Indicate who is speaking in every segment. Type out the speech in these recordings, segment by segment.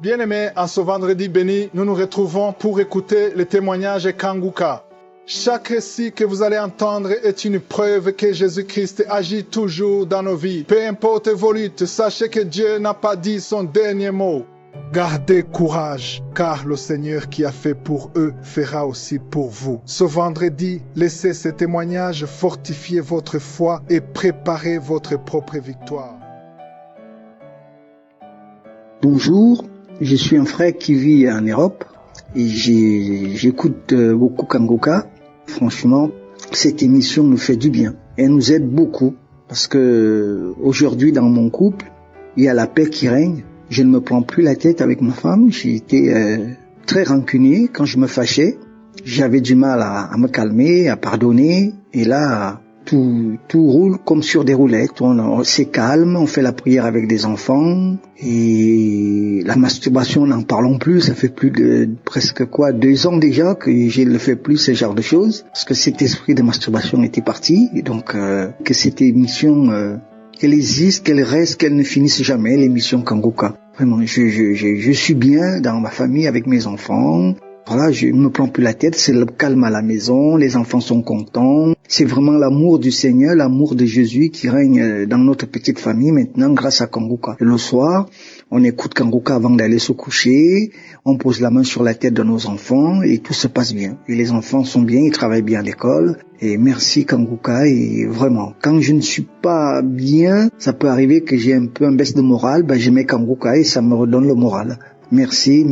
Speaker 1: Bien-aimés, en ce vendredi béni, nous nous retrouvons pour écouter le témoignage Kanguka. Chaque récit que vous allez entendre est une preuve que Jésus-Christ agit toujours dans nos vies. Peu importe vos luttes, sachez que Dieu n'a pas dit son dernier mot. Gardez courage, car le Seigneur qui a fait pour eux fera aussi pour vous. Ce vendredi, laissez ce témoignage fortifier votre foi et préparer votre propre victoire.
Speaker 2: Bonjour, je suis un frère qui vit en Europe et j'écoute beaucoup Kanguka. Franchement, cette émission nous fait du bien. Elle nous aide beaucoup parce que aujourd'hui dans mon couple, il y a la paix qui règne. Je ne me prends plus la tête avec ma femme. J'étais très rancunier quand je me fâchais. J'avais du mal à me calmer, à pardonner. Et là, tout roule comme sur des roulettes. On c'est calme, on fait la prière avec des enfants. Et la masturbation, n'en parlons plus. Ça fait plus de presque 2 ans déjà que je ne fais plus ce genre de choses. Parce que cet esprit de masturbation était parti. Et donc, que cette émission... qu'elle existe, qu'elle reste, qu'elle ne finisse jamais, l'émission Kanguka. Vraiment, je suis bien dans ma famille avec mes enfants. Voilà, je ne me prends plus la tête, c'est le calme à la maison, les enfants sont contents. C'est vraiment l'amour du Seigneur, l'amour de Jésus qui règne dans notre petite famille maintenant grâce à Kanguka. Et le soir, on écoute Kanguka avant d'aller se coucher, on pose la main sur la tête de nos enfants et tout se passe bien. Et les enfants sont bien, ils travaillent bien à l'école. Et merci Kanguka. Et vraiment, quand je ne suis pas bien, ça peut arriver que j'ai un peu un baisse de morale, je mets Kanguka et ça me redonne le moral. Merci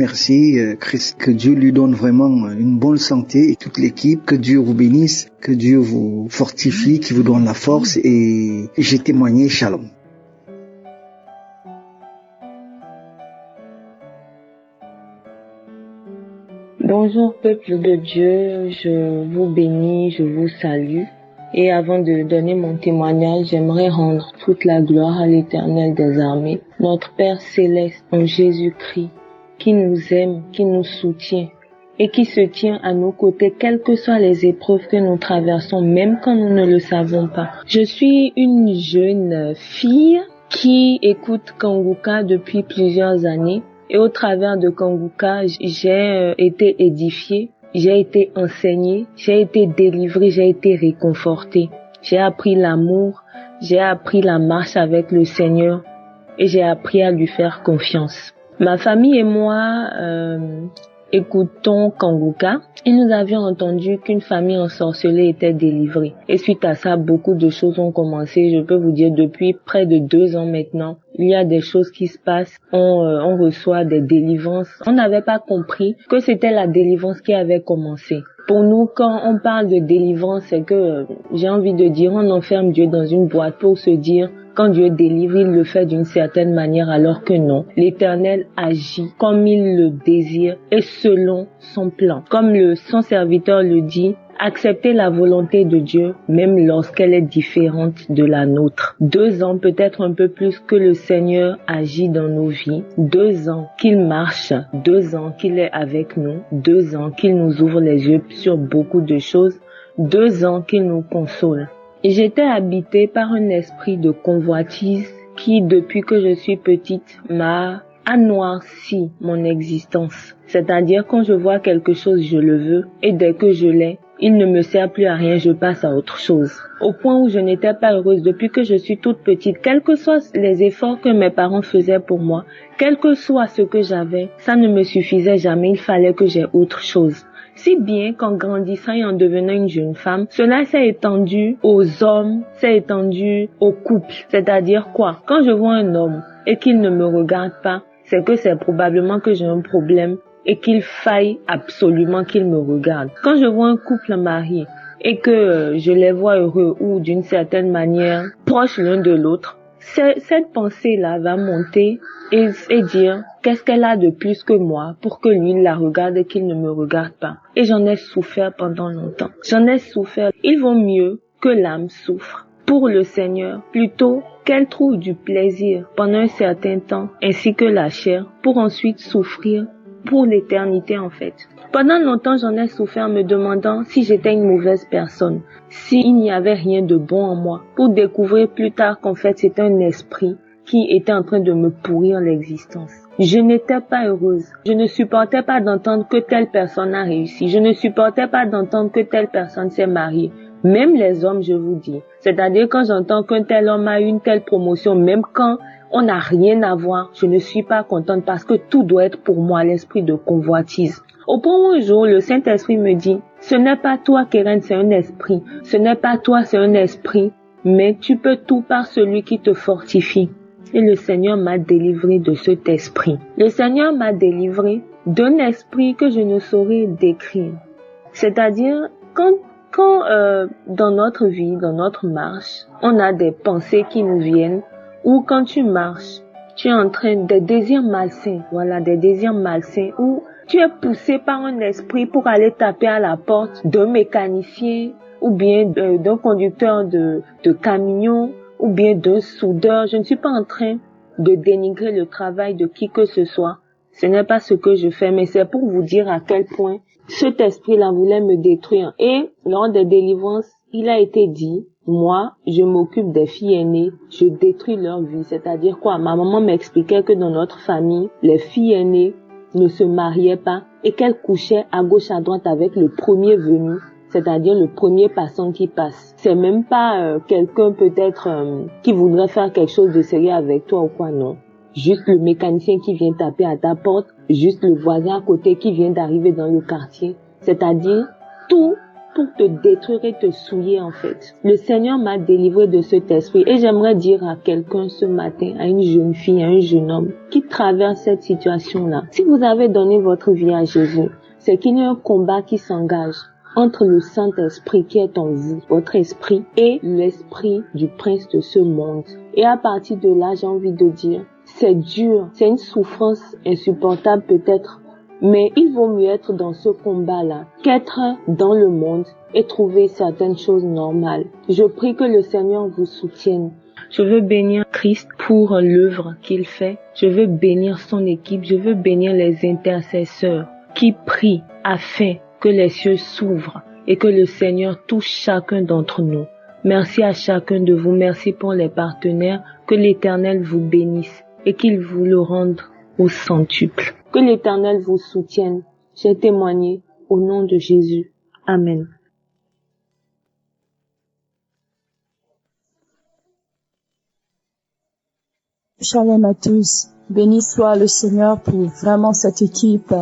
Speaker 2: Christ, que Dieu lui donne vraiment une bonne santé et toute l'équipe, que Dieu vous bénisse, que Dieu vous fortifie, qu'il vous donne la force et j'ai témoigné Shalom.
Speaker 3: Bonjour peuple de Dieu, je vous bénis, je vous salue. Et avant de donner mon témoignage, j'aimerais rendre toute la gloire à l'Éternel des armées, notre Père céleste en Jésus-Christ, qui nous aime, qui nous soutient et qui se tient à nos côtés, quelles que soient les épreuves que nous traversons, même quand nous ne le savons pas. Je suis une jeune fille qui écoute Kanguka depuis plusieurs années et au travers de Kanguka, j'ai été édifiée, j'ai été enseignée, j'ai été délivrée, j'ai été réconfortée. J'ai appris l'amour, j'ai appris la marche avec le Seigneur et j'ai appris à lui faire confiance. Ma famille et moi écoutons Kanguka et nous avions entendu qu'une famille ensorcelée était délivrée. Et suite à ça, beaucoup de choses ont commencé. Je peux vous dire, depuis près de 2 ans maintenant, il y a des choses qui se passent. On reçoit des délivrances. On n'avait pas compris que c'était la délivrance qui avait commencé. Pour nous, quand on parle de délivrance, c'est que, j'ai envie de dire, on enferme Dieu dans une boîte pour se dire, quand Dieu délivre, il le fait d'une certaine manière, alors que non. L'Éternel agit comme il le désire et selon son plan. Comme son serviteur le dit, accepter la volonté de Dieu, même lorsqu'elle est différente de la nôtre. 2 ans, peut-être un peu plus, que le Seigneur agit dans nos vies. 2 ans qu'il marche, 2 ans qu'il est avec nous, 2 ans qu'il nous ouvre les yeux sur beaucoup de choses, 2 ans qu'il nous console. Et j'étais habitée par un esprit de convoitise qui, depuis que je suis petite, m'a anoirci mon existence. C'est-à-dire, quand je vois quelque chose, je le veux, et dès que je l'ai, il ne me sert plus à rien, je passe à autre chose. Au point où je n'étais pas heureuse depuis que je suis toute petite, quels que soient les efforts que mes parents faisaient pour moi, quel que soit ce que j'avais, ça ne me suffisait jamais, il fallait que j'aie autre chose. Si bien qu'en grandissant et en devenant une jeune femme, cela s'est étendu aux hommes, s'est étendu aux couples. C'est-à-dire quoi? Quand je vois un homme et qu'il ne me regarde pas, c'est que c'est probablement que j'ai un problème et qu'il faille absolument qu'il me regarde. Quand je vois un couple marié et que je les vois heureux ou d'une certaine manière proches l'un de l'autre, cette pensée-là va monter et dire qu'est-ce qu'elle a de plus que moi pour que lui la regarde et qu'il ne me regarde pas. Et j'en ai souffert pendant longtemps. J'en ai souffert. Il vaut mieux que l'âme souffre pour le Seigneur plutôt qu'elle trouve du plaisir pendant un certain temps ainsi que la chair pour ensuite souffrir pour l'éternité en fait. Pendant longtemps, j'en ai souffert me demandant si j'étais une mauvaise personne, s'il n'y avait rien de bon en moi, pour découvrir plus tard qu'en fait c'était un esprit qui était en train de me pourrir l'existence. Je n'étais pas heureuse. Je ne supportais pas d'entendre que telle personne a réussi. Je ne supportais pas d'entendre que telle personne s'est mariée. Même les hommes, je vous dis. C'est-à-dire quand j'entends qu'un tel homme a eu une telle promotion, même quand on n'a rien à voir, je ne suis pas contente parce que tout doit être pour moi l'esprit de convoitise. Au point où un jour, le Saint-Esprit me dit, ce n'est pas toi, Keren, c'est un esprit. Ce n'est pas toi, c'est un esprit. Mais tu peux tout par celui qui te fortifie. Et le Seigneur m'a délivré de cet esprit. Le Seigneur m'a délivré d'un esprit que je ne saurais décrire. C'est-à-dire, quand dans notre vie, dans notre marche, on a des pensées qui nous viennent, ou quand tu marches, tu es en train des désirs malsains, voilà, des désirs malsains, ou tu es poussé par un esprit pour aller taper à la porte d'un mécanicien, ou bien d'un conducteur de camion, ou bien d'un soudeur. Je ne suis pas en train de dénigrer le travail de qui que ce soit. Ce n'est pas ce que je fais, mais c'est pour vous dire à quel point cet esprit-là voulait me détruire. Et lors des délivrances, il a été dit, moi, je m'occupe des filles aînées, je détruis leur vie. C'est-à-dire quoi? Ma maman m'expliquait que dans notre famille, les filles aînées ne se mariaient pas et qu'elles couchaient à gauche à droite avec le premier venu, c'est-à-dire le premier passant qui passe. C'est même pas quelqu'un peut-être qui voudrait faire quelque chose de sérieux avec toi ou quoi, non. Juste le mécanicien qui vient taper à ta porte, juste le voisin à côté qui vient d'arriver dans le quartier. C'est-à-dire tout pour te détruire et te souiller en fait. Le Seigneur m'a délivré de cet esprit et j'aimerais dire à quelqu'un ce matin, à une jeune fille, à un jeune homme qui traverse cette situation-là. Si vous avez donné votre vie à Jésus, c'est qu'il y a un combat qui s'engage entre le Saint-Esprit qui est en vous, votre esprit, et l'esprit du prince de ce monde. Et à partir de là, j'ai envie de dire, c'est dur, c'est une souffrance insupportable peut-être, mais il vaut mieux être dans ce combat-là qu'être dans le monde et trouver certaines choses normales. Je prie que le Seigneur vous soutienne. Je veux bénir Christ pour l'œuvre qu'il fait. Je veux bénir son équipe. Je veux bénir les intercesseurs qui prient afin que les cieux s'ouvrent et que le Seigneur touche chacun d'entre nous. Merci à chacun de vous. Merci pour les partenaires. Que l'Éternel vous bénisse et qu'il vous le rende au centuple. Que l'Éternel vous soutienne. J'ai témoigné au nom de Jésus. Amen.
Speaker 4: Shalom à tous. Béni soit le Seigneur pour vraiment cette équipe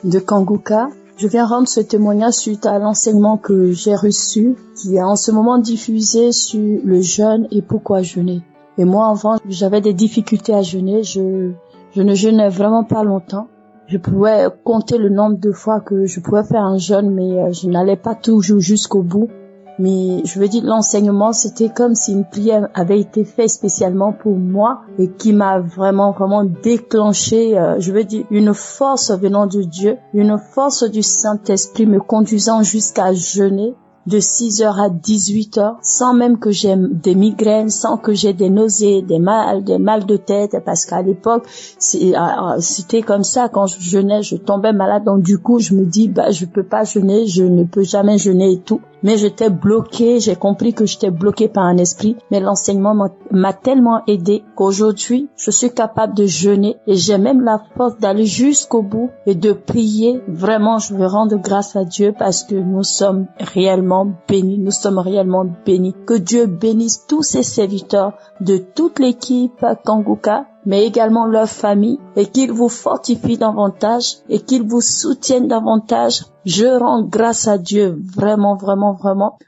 Speaker 4: de Kanguka. Je viens rendre ce témoignage suite à l'enseignement que j'ai reçu, qui est en ce moment diffusé sur le jeûne et pourquoi jeûner. Et moi, avant, j'avais des difficultés à jeûner. Je ne jeûnais vraiment pas longtemps. Je pouvais compter le nombre de fois que je pouvais faire un jeûne, mais je n'allais pas toujours jusqu'au bout. Mais je veux dire, l'enseignement, c'était comme si une prière avait été faite spécialement pour moi et qui m'a vraiment déclenché, je veux dire, une force venant de Dieu, une force du Saint-Esprit me conduisant jusqu'à jeûner de 6h à 18h, sans même que j'ai des migraines, sans que j'ai des nausées, des mal de tête, parce qu'à l'époque, c'était comme ça, quand je jeûnais, je tombais malade, donc du coup, je me dis, je peux pas jeûner, je ne peux jamais jeûner et tout. Mais j'étais bloquée, j'ai compris que j'étais bloquée par un esprit, mais l'enseignement m'a tellement aidée qu'aujourd'hui, je suis capable de jeûner et j'ai même la force d'aller jusqu'au bout et de prier. Vraiment, je veux rendre grâce à Dieu parce que nous sommes réellement bénis, Que Dieu bénisse tous ses serviteurs de toute l'équipe Kanguka, mais également leur famille, et qu'il vous fortifie davantage et qu'il vous soutienne davantage. Je rends grâce à Dieu, vraiment.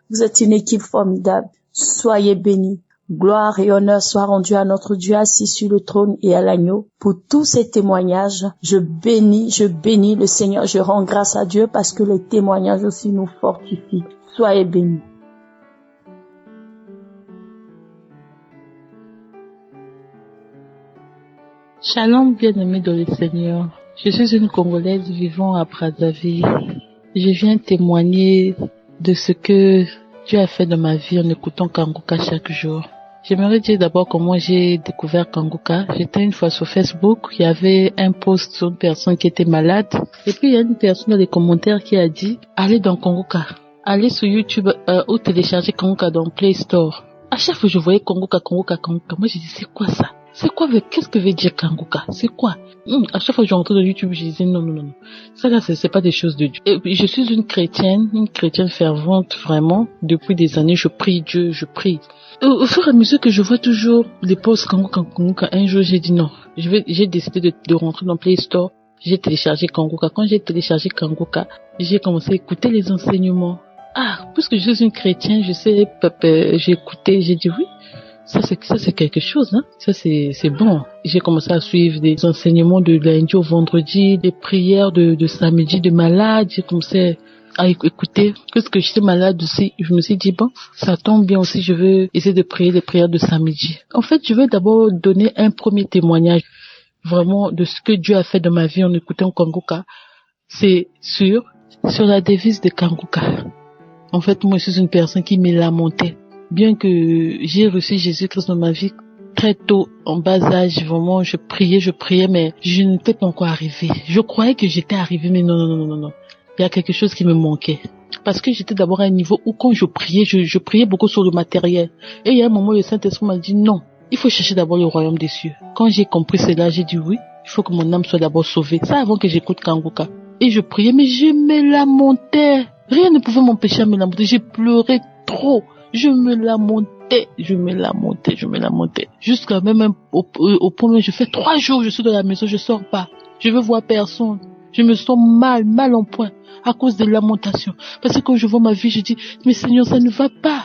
Speaker 4: Vous êtes une équipe formidable. Soyez bénis. Gloire et honneur soient rendus à notre Dieu assis sur le trône et à l'agneau. Pour tous ces témoignages, je bénis le Seigneur. Je rends grâce à Dieu parce que les témoignages aussi nous fortifient. Soyez bénis.
Speaker 5: Shalom, bien-aimés dans le Seigneur. Je suis une Congolaise vivant à Brazzaville. Je viens témoigner de ce que Dieu a fait dans ma vie en écoutant Kanguka chaque jour. J'aimerais dire d'abord comment j'ai découvert Kanguka. J'étais une fois sur Facebook, il y avait un post sur une personne qui était malade. Et puis il y a une personne dans les commentaires qui a dit, allez dans Kanguka. Allez sur YouTube ou télécharger Kanguka dans Play Store. À chaque fois je voyais Kanguka. Moi j'ai dit, c'est quoi ça? C'est quoi, qu'est-ce que veut dire Kanguka? C'est quoi? À chaque fois que je rentrais dans YouTube, je disais non. Ça là, c'est pas des choses de Dieu. Et puis, je suis une chrétienne fervente, vraiment. Depuis des années, je prie Dieu, je prie. Au fur et à mesure que je vois toujours les posts Kanguka, un jour j'ai dit non. J'ai décidé de rentrer dans Play Store. J'ai téléchargé Kanguka. Quand j'ai téléchargé Kanguka, j'ai commencé à écouter les enseignements. Puisque je suis une chrétienne, j'ai écouté, j'ai dit oui. Ça c'est quelque chose, hein. Ça c'est bon. J'ai commencé à suivre des enseignements de lundi au vendredi, des prières de samedi de malade. J'ai commencé à écouter. Puisque j'étais malade aussi, je me suis dit bon, ça tombe bien aussi, je veux essayer de prier les prières de samedi. En fait, je veux d'abord donner un premier témoignage vraiment de ce que Dieu a fait dans ma vie en écoutant Kanguka. C'est sur la devise de Kanguka. En fait, moi je suis une personne qui me lamentait. Bien que j'ai reçu Jésus-Christ dans ma vie très tôt, en bas âge, vraiment, je priais, mais je n'étais pas encore arrivée. Je croyais que j'étais arrivée, mais non. Il y a quelque chose qui me manquait. Parce que j'étais d'abord à un niveau où quand je priais, je priais beaucoup sur le matériel. Et il y a un moment, le Saint-Esprit m'a dit non, il faut chercher d'abord le royaume des cieux. Quand j'ai compris cela, j'ai dit oui, il faut que mon âme soit d'abord sauvée. Ça avant que j'écoute Kanguka. Et je priais, mais je me lamentais. Rien ne pouvait m'empêcher de me lamenter. J'ai pleuré trop. Je me lamentais. Jusqu'à même au point où je fais 3 jours, je suis dans la maison, je sors pas. Je veux voir personne. Je me sens mal en point à cause des lamentations. Parce que quand je vois ma vie, je dis, mais Seigneur, ça ne va pas.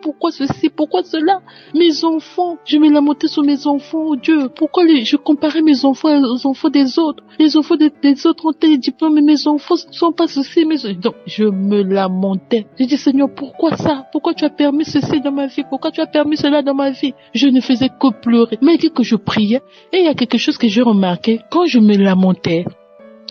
Speaker 5: Pourquoi ceci, pourquoi cela? Mes enfants, je me lamentais sur mes enfants, oh Dieu. Pourquoi je comparais mes enfants aux enfants des autres? Les enfants des autres ont des diplômes, mais mes enfants ne sont pas ceci. Donc, je me lamentais. Je dis, Seigneur, pourquoi ça? Pourquoi tu as permis ceci dans ma vie? Pourquoi tu as permis cela dans ma vie? Je ne faisais que pleurer. Mais dès que je priais, et il y a quelque chose que j'ai remarqué, quand je me lamentais,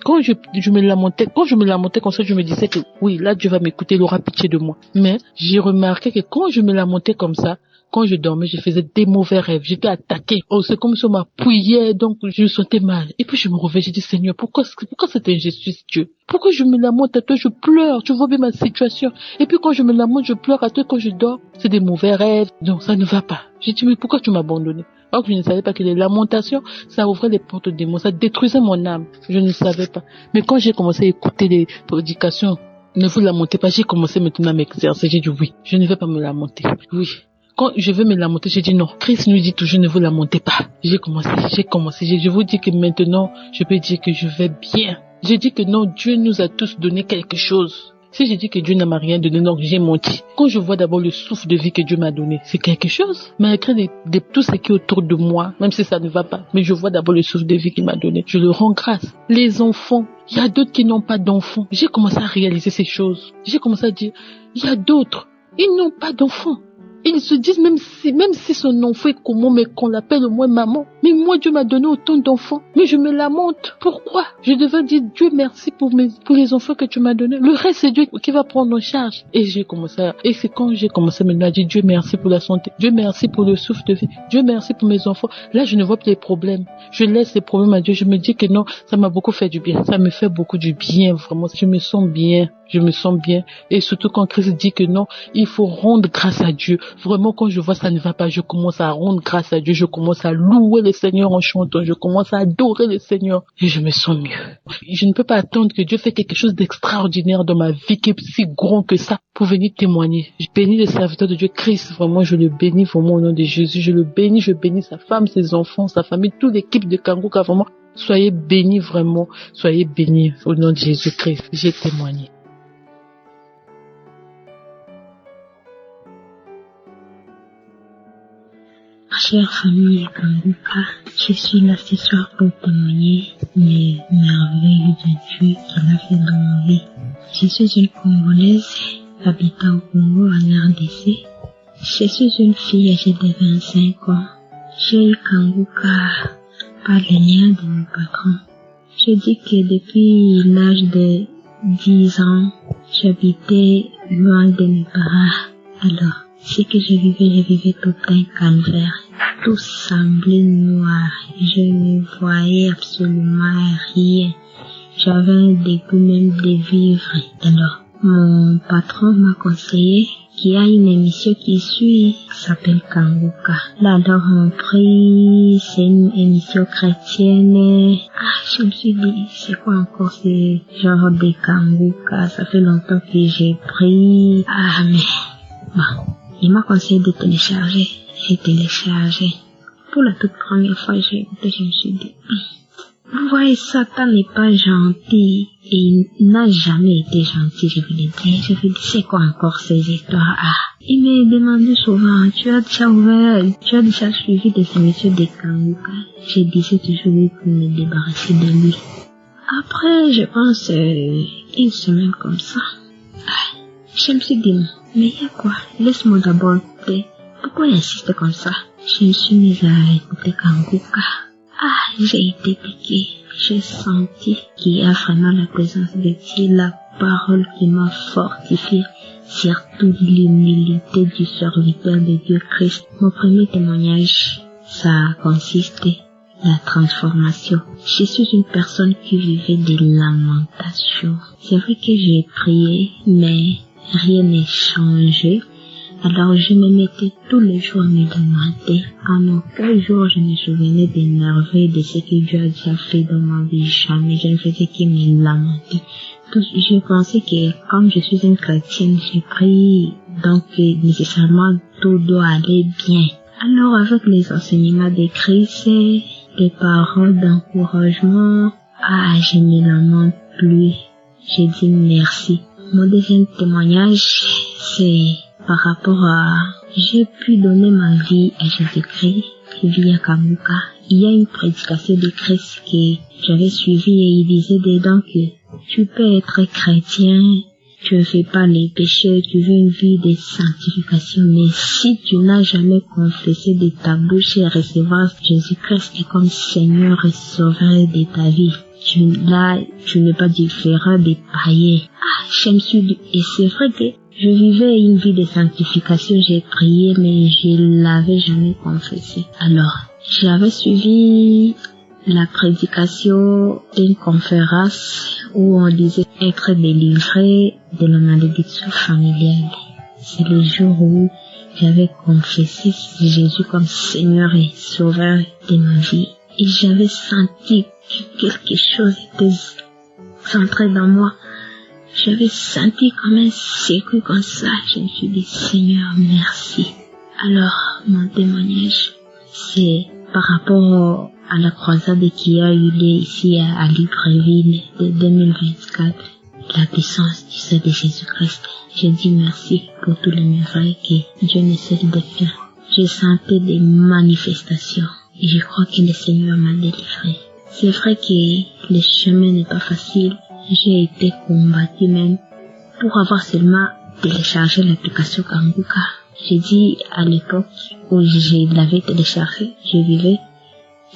Speaker 5: quand je me lamentais comme ça, je me disais que oui, là Dieu va m'écouter, il aura pitié de moi. Mais j'ai remarqué que quand je me lamentais comme ça, quand je dormais, je faisais des mauvais rêves, j'étais attaquée. C'est comme si on m'appuyait, donc je me sentais mal. Et puis je me réveillais, j'ai dit Seigneur, pourquoi cette injustice, Dieu? Pourquoi je me lamente à toi, je pleure, tu vois bien ma situation. Et puis quand je me lamente, je pleure à toi, quand je dors, c'est des mauvais rêves. Donc ça ne va pas. J'ai dit mais pourquoi tu m'as abandonné? Alors que je ne savais pas que les lamentations, ça ouvrait les portes aux démons, ça détruisait mon âme. Je ne savais pas. Mais quand j'ai commencé à écouter les prédications, ne vous lamentez pas, j'ai commencé maintenant à m'exercer. J'ai dit oui, je ne vais pas me lamenter. Oui. Quand je veux me lamenter, j'ai dit non. Christ nous dit toujours ne vous lamentez pas. J'ai commencé. Je vous dis que maintenant, je peux dire que je vais bien. J'ai dit que non, Dieu nous a tous donné quelque chose. Si j'ai dit que Dieu ne m'a rien donné, donc j'ai menti. Quand je vois d'abord le souffle de vie que Dieu m'a donné, c'est quelque chose. Malgré tout ce qui est autour de moi, même si ça ne va pas, mais je vois d'abord le souffle de vie qu'il m'a donné. Je le rends grâce. Les enfants, il y a d'autres qui n'ont pas d'enfants. J'ai commencé à réaliser ces choses. J'ai commencé à dire, il y a d'autres, ils n'ont pas d'enfants. Ils se disent même si son enfant est comment, mais qu'on l'appelle au moins maman. Mais moi, Dieu m'a donné autant d'enfants. Mais je me lamente. Pourquoi? Je devais dire Dieu merci pour les enfants que tu m'as donnés. Le reste, c'est Dieu qui va prendre en charge. Et c'est quand j'ai commencé maintenant à dire Dieu merci pour la santé. Dieu merci pour le souffle de vie. Dieu merci pour mes enfants. Là, je ne vois plus les problèmes. Je laisse les problèmes à Dieu. Je me dis que non, ça m'a beaucoup fait du bien. Ça me fait beaucoup du bien, vraiment. Je me sens bien. Et surtout quand Christ dit que non, il faut rendre grâce à Dieu. Vraiment, quand je vois ça ne va pas, je commence à rendre grâce à Dieu. Je commence à louer le Seigneur en chantant. Je commence à adorer le Seigneur. Et je me sens mieux. Je ne peux pas attendre que Dieu fasse quelque chose d'extraordinaire dans ma vie qui est si grand que ça pour venir témoigner. Je bénis le serviteur de Dieu, Christ. Vraiment, je le bénis vraiment au nom de Jésus. Je bénis sa femme, ses enfants, sa famille, toute l'équipe de Kanguka. Vraiment, soyez bénis vraiment. Soyez bénis au nom de Jésus-Christ. J'ai témoigné.
Speaker 6: Chère famille Kanguka, je suis là ce soir pour témoigner les merveilles de Dieu qu'il a fait dans ma vie. Je suis une Congolaise habitant au Congo en RDC. Je suis une fille âgée de 25 ans. J'ai eu Kanguka par le lien de mon patron. Je dis que depuis l'âge de 10 ans, j'habitais loin de mes parents. Alors, ce que je vivais tout un calvaire. Tout semblait noir. Je ne voyais absolument rien. J'avais un dégoût même de vivre. Alors, mon patron m'a conseillé qu'il y a une émission qui suit, qui s'appelle Kanguka. Là, alors, on prie, c'est une émission chrétienne. Je me suis dit, c'est quoi encore ce genre de Kanguka? Ça fait longtemps que j'ai pris. Mais, bon, il m'a conseillé de télécharger. J'ai téléchargé. Pour la toute première fois, j'ai écouté, je me suis dit, vous voyez, Satan n'est pas gentil et il n'a jamais été gentil, je vous l'ai dit. Je vous dis, c'est quoi encore ces histoires? Il m'a demandé souvent, tu as déjà suivi des émissions de Kanguka? Je disais toujours oui pour me débarrasser de lui. Après, je pense, une semaine comme ça, je me suis dit, mais il y a quoi? Laisse-moi d'abord écouter. Pourquoi il insiste comme ça? Je me suis mise à écouter Kanguka. J'ai été piquée. J'ai senti qu'il y a vraiment la présence de Dieu, la parole qui m'a fortifiée, surtout l'humilité du serviteur de Dieu Christ. Mon premier témoignage, ça a consisté la transformation. Je suis une personne qui vivait des lamentations. C'est vrai que j'ai prié, mais rien n'est changé. Alors je me mettais tous les jours à me demander. En aucun jour je me souvenais des merveilles de ce que Dieu a déjà fait dans ma vie. Jamais je ne faisais que me lamenter. Je pensais que comme je suis une chrétienne, j'ai pris, donc nécessairement tout doit aller bien. Alors avec les enseignements de Christ, les paroles d'encouragement, je ne me lamente plus. J'ai dit merci. Mon deuxième témoignage, c'est par rapport à, j'ai pu donner ma vie à Jésus-Christ via Kanguka. Il y a une prédication de Christ que j'avais suivie et il disait dedans que tu peux être chrétien, tu ne fais pas les péchés, tu veux une vie de sanctification, mais si tu n'as jamais confessé de ta bouche et recevoir Jésus-Christ comme Seigneur et Sauveur de ta vie, tu n'es pas différent des païens. Je me suis dit, et c'est vrai que je vivais une vie de sanctification, j'ai prié, mais je l'avais jamais confessé. Alors, j'avais suivi la prédication d'une conférence où on disait être délivré de la malédiction familiale. C'est le jour où j'avais confessé Jésus comme Seigneur et Sauveur de ma vie. Et j'avais senti que quelque chose était centré dans moi. J'avais senti comme un secret comme ça. Je me suis dit, Seigneur, merci. Alors, mon témoignage, c'est par rapport à la croisade qui a eu lieu ici à Libreville de 2024. La puissance du sang de Jésus-Christ. Je dis merci pour tous les merveilles que Dieu ne cesse de faire. J'ai senti des manifestations et je crois que le Seigneur m'a délivré. C'est vrai que le chemin n'est pas facile. J'ai été combattue même pour avoir seulement téléchargé l'application Kanguka. J'ai dit à l'époque où je l'avais téléchargé, je vivais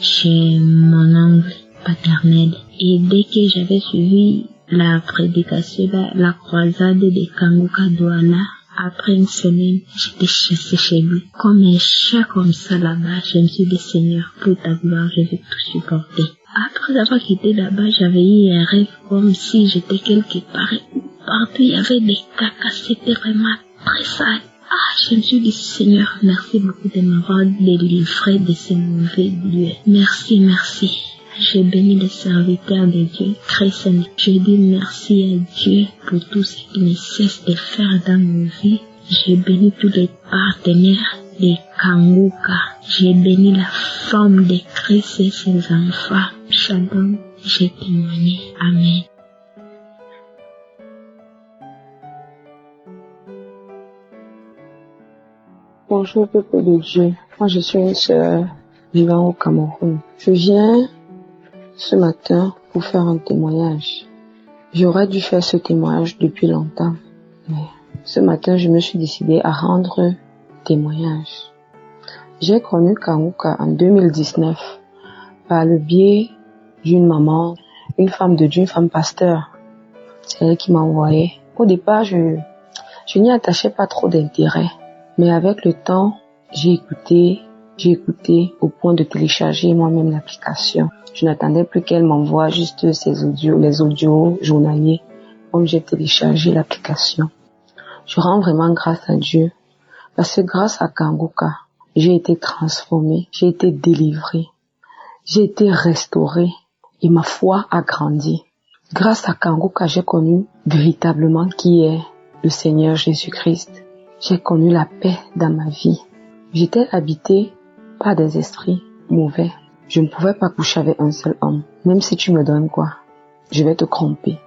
Speaker 6: chez mon oncle paternel. Et dès que j'avais suivi la prédication, la croisade de Kanguka Douala, après une semaine, j'étais chassée chez lui. Comme un chat comme ça là-bas, je me suis dit, Seigneur, pour ta gloire, je vais tout supporter. Après avoir quitté là-bas, j'avais eu un rêve comme si j'étais quelque part. Partout, il y avait des cacas, c'était vraiment très sale. Je me suis dit, Seigneur, merci beaucoup de m'avoir délivré de ces mauvais lieux. Merci, merci. J'ai béni les serviteurs de Dieu, Christ. Je dis merci à Dieu pour tout ce qu'il ne cesse de faire dans nos vies. J'ai béni tous les partenaires de Kanguka. J'ai béni la femme de Christ et ses enfants. Shalom, j'ai témoigné. Amen.
Speaker 3: Bonjour peuple de Dieu. Moi je suis une sœur vivant au Cameroun. Je viens ce matin pour faire un témoignage. J'aurais dû faire ce témoignage depuis longtemps. Mais ce matin je me suis décidée à rendre témoignage. J'ai connu Kanguka en 2019 par le biais d'une maman, une femme de Dieu, une femme pasteur. C'est elle qui m'a envoyé. Au départ, je n'y attachais pas trop d'intérêt. Mais avec le temps, j'ai écouté au point de télécharger moi-même l'application. Je n'attendais plus qu'elle m'envoie juste ses audios, les audios journaliers comme j'ai téléchargé l'application. Je rends vraiment grâce à Dieu parce que grâce à Kanguka, j'ai été transformée, j'ai été délivrée, j'ai été restaurée et ma foi a grandi. Grâce à Kanguka, j'ai connu véritablement qui est le Seigneur Jésus-Christ. J'ai connu la paix dans ma vie. J'étais habitée par des esprits mauvais. Je ne pouvais pas coucher avec un seul homme. Même si tu me donnes quoi, je vais te tromper.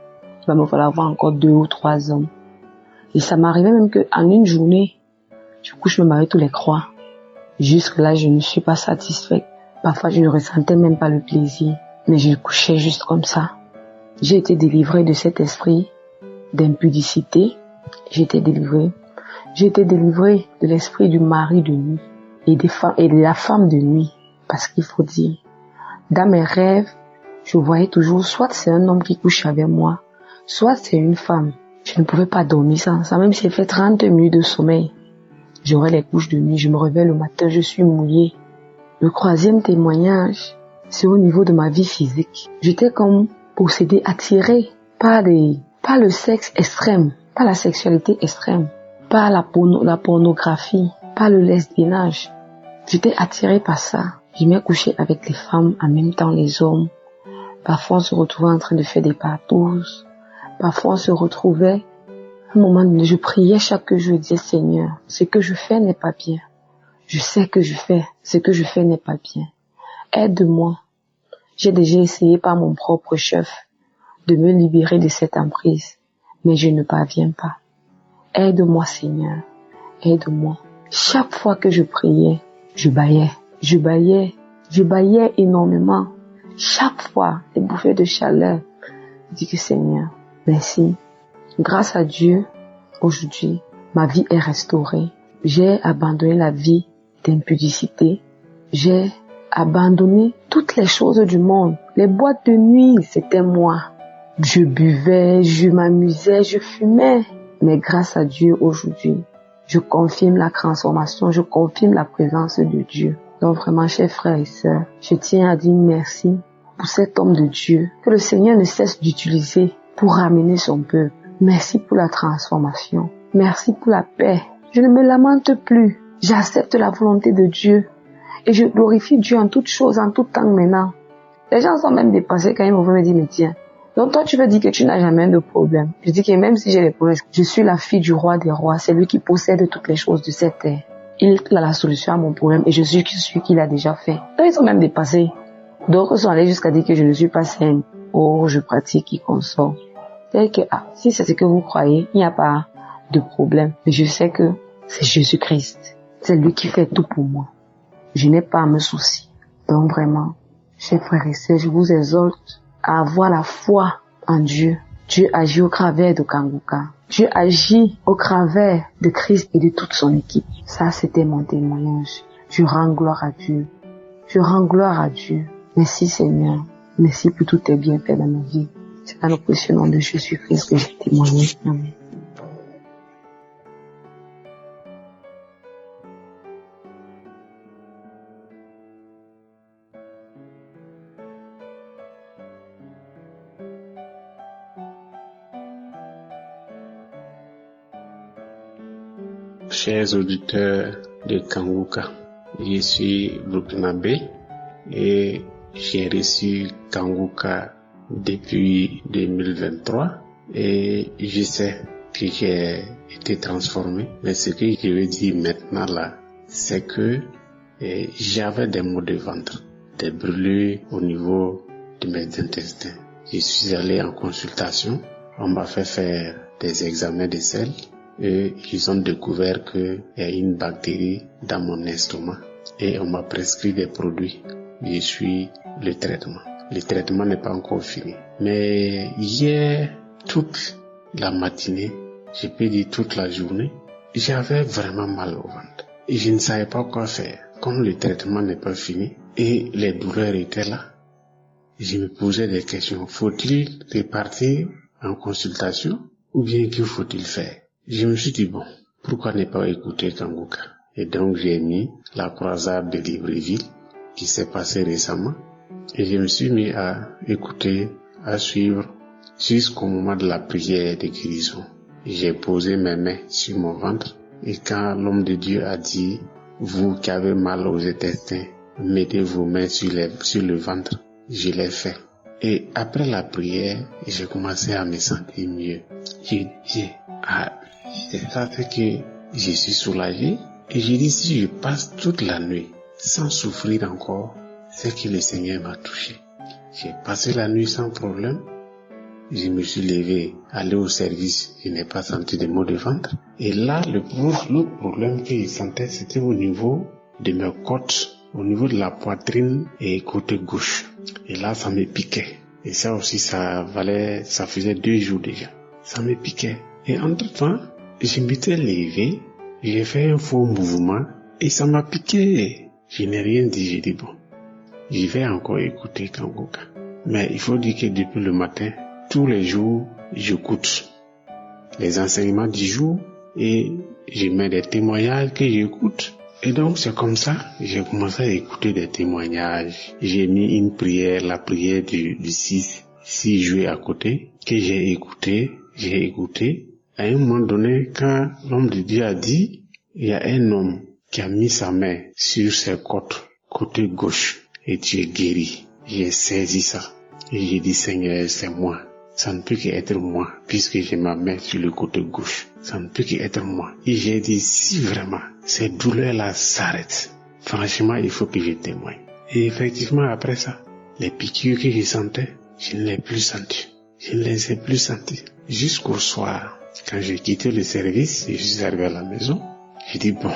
Speaker 3: Il va me falloir avoir encore 2 ou 3 hommes. Et ça m'arrivait même qu'en une journée, du coup, je me mariais tous les 3. Jusque là, je ne suis pas satisfaite. Parfois, je ne ressentais même pas le plaisir. Mais je couchais juste comme ça. J'ai été délivrée de cet esprit d'impudicité. J'ai été délivrée de l'esprit du mari de nuit et de la femme de nuit. Parce qu'il faut dire, dans mes rêves, je voyais toujours soit c'est un homme qui couche avec moi, soit c'est une femme. Je ne pouvais pas dormir sans ça, même si j'ai fait 30 minutes de sommeil. J'aurais les couches de nuit, je me réveille le matin, je suis mouillée. Le 3e témoignage, c'est au niveau de ma vie physique. J'étais comme possédée, attirée par le sexe extrême, par la sexualité extrême, par la pornographie, par le lesbiennage. J'étais attirée par ça. Je m'ai couché avec les femmes, en même temps les hommes. Parfois on se retrouvait en train de faire des partous. Parfois on se retrouvait, à un moment donné, je priais chaque jour, je disais Seigneur, ce que je fais n'est pas bien. Je sais que ce que je fais n'est pas bien. Aide-moi. J'ai déjà essayé par mon propre chef de me libérer de cette emprise, mais je ne parviens pas. Aide-moi Seigneur, aide-moi. Chaque fois que je priais, je bâillais énormément. Chaque fois, des bouffées de chaleur. Je dis que Seigneur, merci. Grâce à Dieu, aujourd'hui, ma vie est restaurée. J'ai abandonné la vie d'impudicité. J'ai abandonné toutes les choses du monde. Les boîtes de nuit, c'était moi. Je buvais, je m'amusais, je fumais. Mais grâce à Dieu, aujourd'hui, je confirme la transformation, je confirme la présence de Dieu. Donc vraiment, chers frères et sœurs, je tiens à dire merci pour cet homme de Dieu que le Seigneur ne cesse d'utiliser pour ramener son peuple. Merci pour la transformation. Merci pour la paix. Je ne me lamente plus. J'accepte la volonté de Dieu et je glorifie Dieu en toutes choses, en tout temps maintenant. Les gens sont même dépassés quand ils me disent, mais tiens, donc toi tu veux dire que tu n'as jamais de problème. Je dis que même si j'ai des problèmes, je suis la fille du roi des rois. C'est lui qui possède toutes les choses de cette terre. Il a la solution à mon problème et je suis celui qui l'a déjà fait. Donc ils sont même dépassés. D'autres sont allés jusqu'à dire que je ne suis pas saine. Oh, je pratique, il consort. C'est que, si c'est ce que vous croyez, il n'y a pas de problème. Mais je sais que c'est Jésus-Christ. C'est lui qui fait tout pour moi. Je n'ai pas à me soucier. Donc vraiment, chers frères et sœurs, je vous exhorte à avoir la foi en Dieu. Dieu agit au travers de Kanguka. Dieu agit au travers de Christ et de toute son équipe. Ça, c'était mon témoignage. Je rends gloire à Dieu. Je rends gloire à Dieu. Merci Seigneur. Merci pour tous tes bienfaits dans ma vie. C'est dans le précieux nom de Jésus-Christ que j'ai témoigné. Amen.
Speaker 7: Chers auditeurs de Kanguka, je suis burkinabé et j'ai reçu Kanguka depuis 2023 et je sais que j'ai été transformé. Mais ce que je veux dire maintenant là, c'est que j'avais des maux de ventre, des brûlures au niveau de mes intestins. Je suis allé en consultation, on m'a fait faire des examens de sel et ils ont découvert qu'il y a une bactérie dans mon estomac et on m'a prescrit des produits. Je suis le traitement. Le traitement n'est pas encore fini. Mais hier, toute la matinée, je peux dire toute la journée, j'avais vraiment mal au ventre. Et je ne savais pas quoi faire. Comme le traitement n'est pas fini et les douleurs étaient là, je me posais des questions. Faut-il repartir en consultation ou bien que faut-il faire? Je me suis dit, bon, pourquoi ne pas écouter Kanguka? Et donc j'ai mis la croisade de Libreville qui s'est passée récemment et je me suis mis à écouter, à suivre jusqu'au moment de la prière de guérison. J'ai posé mes mains sur mon ventre et quand l'homme de Dieu a dit, vous qui avez mal aux intestins, mettez vos mains sur le ventre, je l'ai fait. Et après la prière, j'ai commencé à me sentir mieux. C'est ça fait que je suis soulagé. Et j'ai dit, si je passe toute la nuit sans souffrir encore, c'est que le Seigneur m'a touché. J'ai passé la nuit sans problème. Je me suis levé, allé au service, je n'ai pas senti de maux de ventre. Et là, l'autre problème que je sentais, c'était au niveau de mes côtes, au niveau de la poitrine et côté gauche. Et là, ça me piquait. Et ça aussi, ça faisait 2 jours déjà. Ça me piquait. Et entre-temps, je m'étais levé, j'ai fait un faux mouvement et ça m'a piqué. Je n'ai rien dit, j'ai dit bon, je vais encore écouter Kanguka. Mais il faut dire que depuis le matin, tous les jours, j'écoute les enseignements du jour et je mets des témoignages que j'écoute. Et donc c'est comme ça, j'ai commencé à écouter des témoignages. J'ai mis une prière, la prière du 6 juillet à côté, que j'ai écouté. À un moment donné, quand l'homme de Dieu a dit, il y a un homme qui a mis sa main sur ses côtes, côté gauche, et tu es guéri. J'ai saisi ça. Et j'ai dit, Seigneur, c'est moi. Ça ne peut qu'être moi, puisque j'ai ma main sur le côté gauche. Ça ne peut qu'être moi. Et j'ai dit, si vraiment ces douleurs-là s'arrêtent, franchement, il faut que je témoigne. Et effectivement, après ça, les piqûres que je sentais, je ne les ai plus senties. Je ne les ai plus senties. Jusqu'au soir, quand j'ai quitté le service, je suis arrivé à la maison. J'ai dit, bon,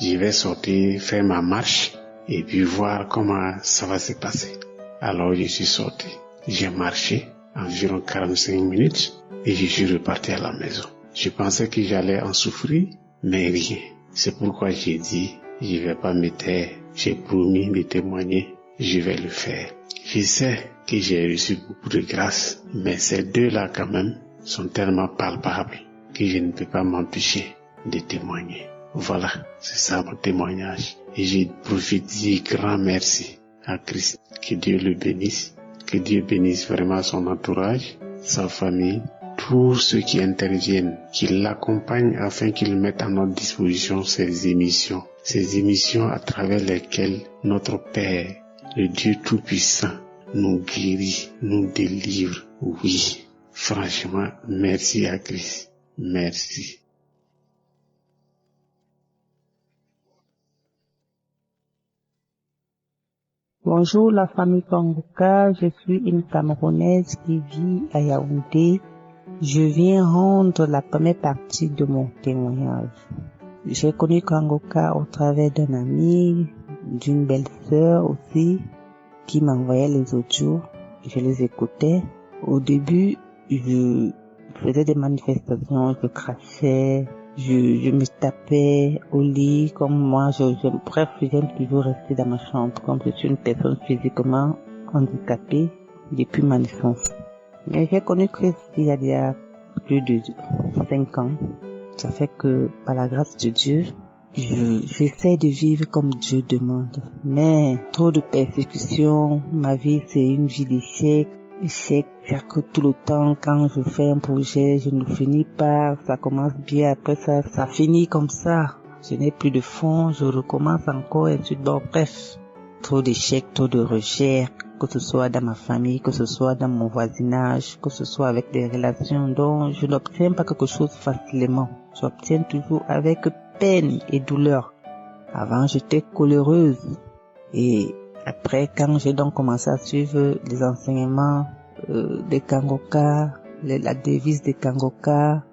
Speaker 7: je vais sortir, faire ma marche, et puis voir comment ça va se passer. Alors je suis sorti. J'ai marché environ 45 minutes et je suis reparti à la maison. Je pensais que j'allais en souffrir, mais rien. C'est pourquoi j'ai dit, je vais pas me taire. J'ai promis de témoigner, je vais le faire. Je sais que j'ai reçu beaucoup de grâce, mais ces deux-là quand même sont tellement palpables que je ne peux pas m'empêcher de témoigner. Voilà, c'est ça mon témoignage. Et je profite de dire grand merci à Christ. Que Dieu le bénisse. Que Dieu bénisse vraiment son entourage, sa famille, tous ceux qui interviennent, qui l'accompagnent afin qu'ils mettent à notre disposition ces émissions à travers lesquelles notre Père, le Dieu Tout-Puissant, nous guérit, nous délivre. Oui, franchement, merci à Christ. Merci.
Speaker 8: Bonjour la famille Kanguka, je suis une Camerounaise qui vit à Yaoundé. Je viens rendre la première partie de mon témoignage. J'ai connu Kanguka au travers d'un ami, d'une belle-sœur aussi, qui m'envoyait les audios. Je les écoutais. Au début, je faisais des manifestations, je crachais, je me tapais au lit, comme moi, bref, j'aime toujours rester dans ma chambre, comme je suis une personne physiquement handicapée depuis ma naissance. Mais j'ai connu Christ il y a plus de 5 ans. Ça fait que, par la grâce de Dieu, j'essaie de vivre comme Dieu demande. Mais trop de persécutions, ma vie c'est une vie d'échec, c'est que tout le temps, quand je fais un projet, je ne finis pas, ça commence bien, après ça finit comme ça. Je n'ai plus de fonds, je recommence encore, et ensuite, bon, bref. Trop d'échecs, trop de rejets, que ce soit dans ma famille, que ce soit dans mon voisinage, que ce soit avec des relations dont je n'obtiens pas quelque chose facilement. J'obtiens toujours avec peine et douleur. Avant, j'étais coléreuse. Et après, quand j'ai donc commencé à suivre les enseignements des Kanguka, la devise des Kanguka,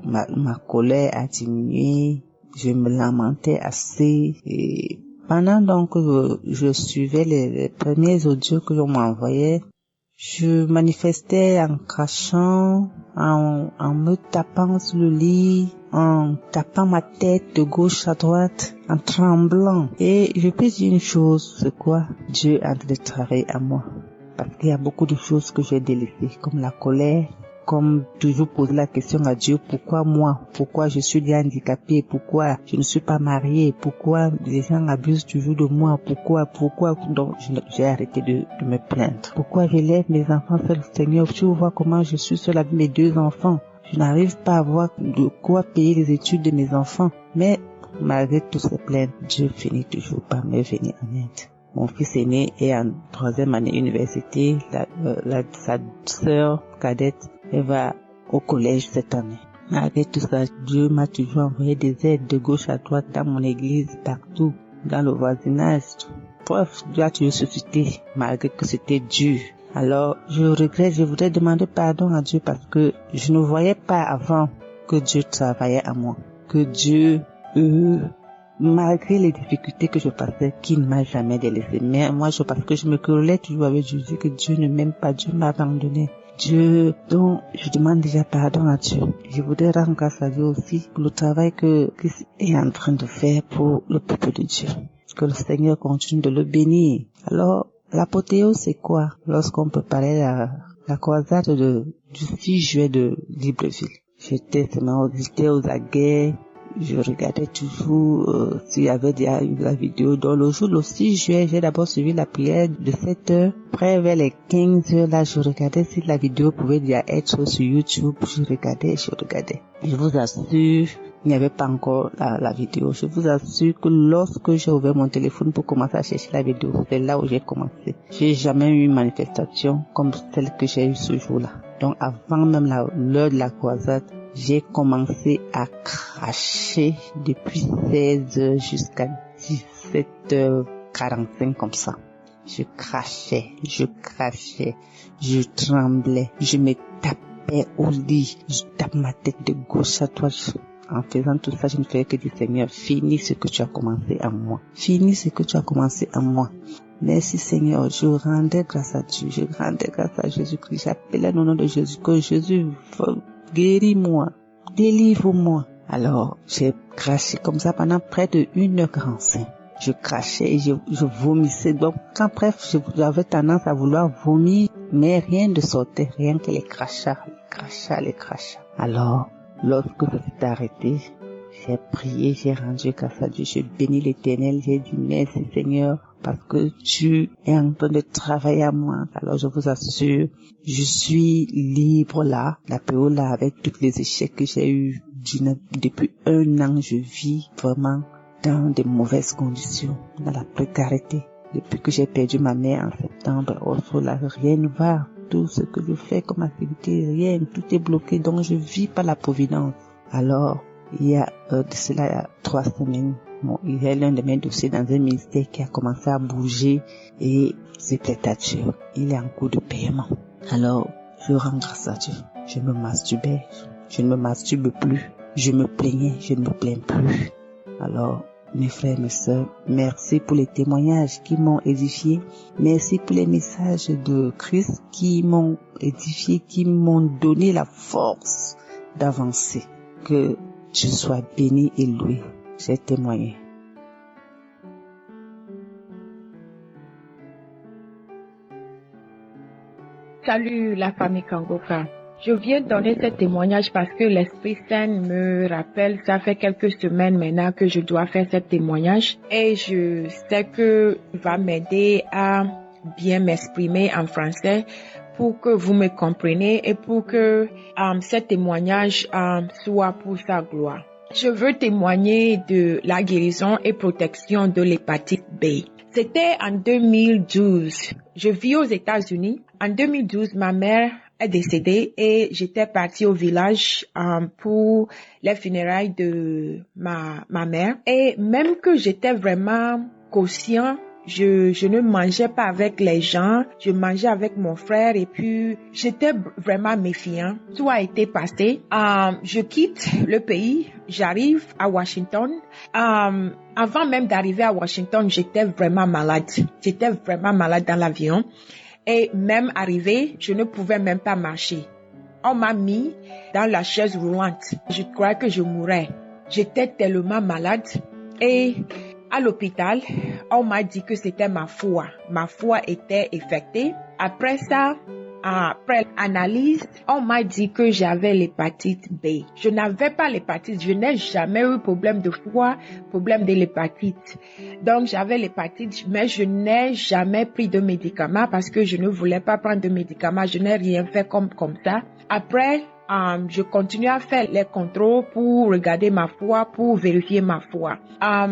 Speaker 8: ma colère a diminué, je me lamentais assez. Et pendant donc que je suivais les premiers audios que l'on m'envoyait, je manifestais en crachant, en me tapant sur le lit, en tapant ma tête de gauche à droite, en tremblant. Et je peux dire une chose, c'est quoi? Dieu a de travailler à moi. Parce qu'il y a beaucoup de choses que j'ai délaissées, comme la colère, comme toujours poser la question à Dieu, pourquoi moi? Pourquoi je suis bien handicapée? Pourquoi je ne suis pas mariée? Pourquoi les gens abusent toujours de moi? Pourquoi? Donc, j'ai arrêté de me plaindre. Pourquoi j'élève mes enfants seuls, Seigneur? Tu vois comment je suis seule avec mes 2 enfants. Je n'arrive pas à avoir de quoi payer les études de mes enfants. Mais, malgré toutes ces plaintes, Dieu finit toujours par me venir en aide. Mon fils aîné est en 3e année université. Sa sœur cadette, elle va au collège cette année. Malgré tout ça, Dieu m'a toujours envoyé des aides de gauche à droite dans mon église, partout, dans le voisinage. Bref, Dieu a toujours suscité, malgré que c'était dur. Alors, je voudrais demander pardon à Dieu parce que je ne voyais pas avant que Dieu travaillait à moi. Que Dieu, malgré les difficultés que je passais, qu'il ne m'a jamais délaissé. Mais moi, parce que je me querellais toujours avec Dieu, je dis que Dieu ne m'aime pas, Dieu m'a abandonné. Dieu, donc, je demande déjà pardon à Dieu. Je voudrais rendre grâce à Dieu aussi pour le travail que Christ est en train de faire pour le peuple de Dieu. Que le Seigneur continue de le bénir. Alors, l'apothéose, c'est quoi? Lorsqu'on peut parler la croisade du 6 juillet de Libreville. J'étais aux aguets. Je regardais toujours s'il y avait déjà eu la vidéo. Dans le jour le 6 juillet, j'ai d'abord suivi la prière de 7h. Après, vers les 15h, là, je regardais si la vidéo pouvait déjà être sur YouTube. Je regardais. Je vous assure, il n'y avait pas encore la vidéo. Je vous assure que lorsque j'ai ouvert mon téléphone pour commencer à chercher la vidéo, c'est là où j'ai commencé. J'ai jamais eu une manifestation comme celle que j'ai eue ce jour-là. Donc, avant même l'heure de la croisade, j'ai commencé à cracher depuis 16h jusqu'à 17h45 comme ça. Je crachais, je tremblais, je me tapais au lit, je tape ma tête de gauche à droite. En faisant tout ça, je ne faisais que dire, Seigneur, finis ce que tu as commencé en moi. Finis ce que tu as commencé en moi. Merci Seigneur, je rendais grâce à Dieu, je rendais grâce à Jésus-Christ. J'appelais le nom de Jésus, que Jésus guéris-moi, délivre-moi. Alors, j'ai craché comme ça pendant près de 1h45. Je crachais et je vomissais. Donc, bref, j'avais tendance à vouloir vomir, mais rien ne sortait, rien que les crachats. Alors, lorsque ça s'est arrêté, j'ai prié, j'ai rendu grâce à Dieu, j'ai béni l'Éternel, j'ai dit merci Seigneur, parce que tu es en train de travailler à moi. Alors je vous assure, je suis libre là, la PO là, avec tous les échecs que j'ai eu depuis 1 an, je vis vraiment dans de mauvaises conditions, dans la précarité. Depuis que j'ai perdu ma mère en septembre, rien ne va. Tout ce que je fais comme activité, rien, tout est bloqué, donc je vis par la providence. Alors, il y a de cela 3 semaines, il y a l'un de mes dossiers dans un ministère qui a commencé à bouger et c'était à Dieu. Il est en cours de paiement. Alors, je rends grâce à Dieu. Je me masturbais, je ne me masturbe plus. Je me plaignais, je ne me plains plus. Alors, mes frères, mes sœurs, merci pour les témoignages qui m'ont édifié. Merci pour les messages de Christ qui m'ont édifié, qui m'ont donné la force d'avancer. Que Dieu soit béni et loué. J'ai témoigné.
Speaker 9: Salut la famille Kangoka. Je viens donner ce témoignage parce que l'Esprit Saint me rappelle, ça fait quelques semaines maintenant que je dois faire ce témoignage et je sais que il va m'aider à bien m'exprimer en français pour que vous me compreniez et pour que ce témoignage soit pour sa gloire. Je veux témoigner de la guérison et protection de l'hépatite B. C'était en 2012. Je vis aux États-Unis. En 2012, ma mère est décédée et j'étais partie au village pour les funérailles de ma mère. Et même que j'étais vraiment conscient, je ne mangeais pas avec les gens, je mangeais avec mon frère et puis j'étais vraiment méfiant. Tout a été passé. Je quitte le pays, j'arrive à Washington. Avant même d'arriver à Washington, j'étais vraiment malade. J'étais vraiment malade dans l'avion. Et même arrivé, je ne pouvais même pas marcher. On m'a mis dans la chaise roulante. Je crois que je mourrais. J'étais tellement malade. Et à l'hôpital, on m'a dit que c'était ma foi. Ma foi était affectée. Après ça, après analyse, on m'a dit que j'avais l'hépatite B. Je n'avais pas l'hépatite, je n'ai jamais eu problème de foie, problème de l'hépatite. Donc j'avais l'hépatite, mais je n'ai jamais pris de médicaments parce que je ne voulais pas prendre de médicaments, je n'ai rien fait comme ça. Après, je continue à faire les contrôles pour regarder ma foi, pour vérifier ma foi.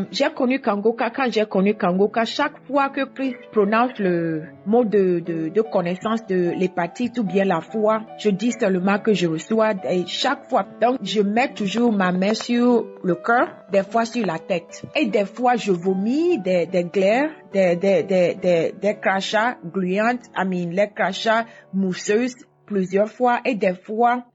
Speaker 9: J'ai connu Kangoka. Quand j'ai connu Kangoka, chaque fois que Christ prononce le mot de connaissance de l'hépatite ou bien la foi, je dis seulement que je reçois et chaque fois. Donc, je mets toujours ma main sur le cœur, des fois sur la tête. Et des fois, je vomis des glaires, des crachats gluantes, les crachats mousseuses, plusieurs fois, et des fois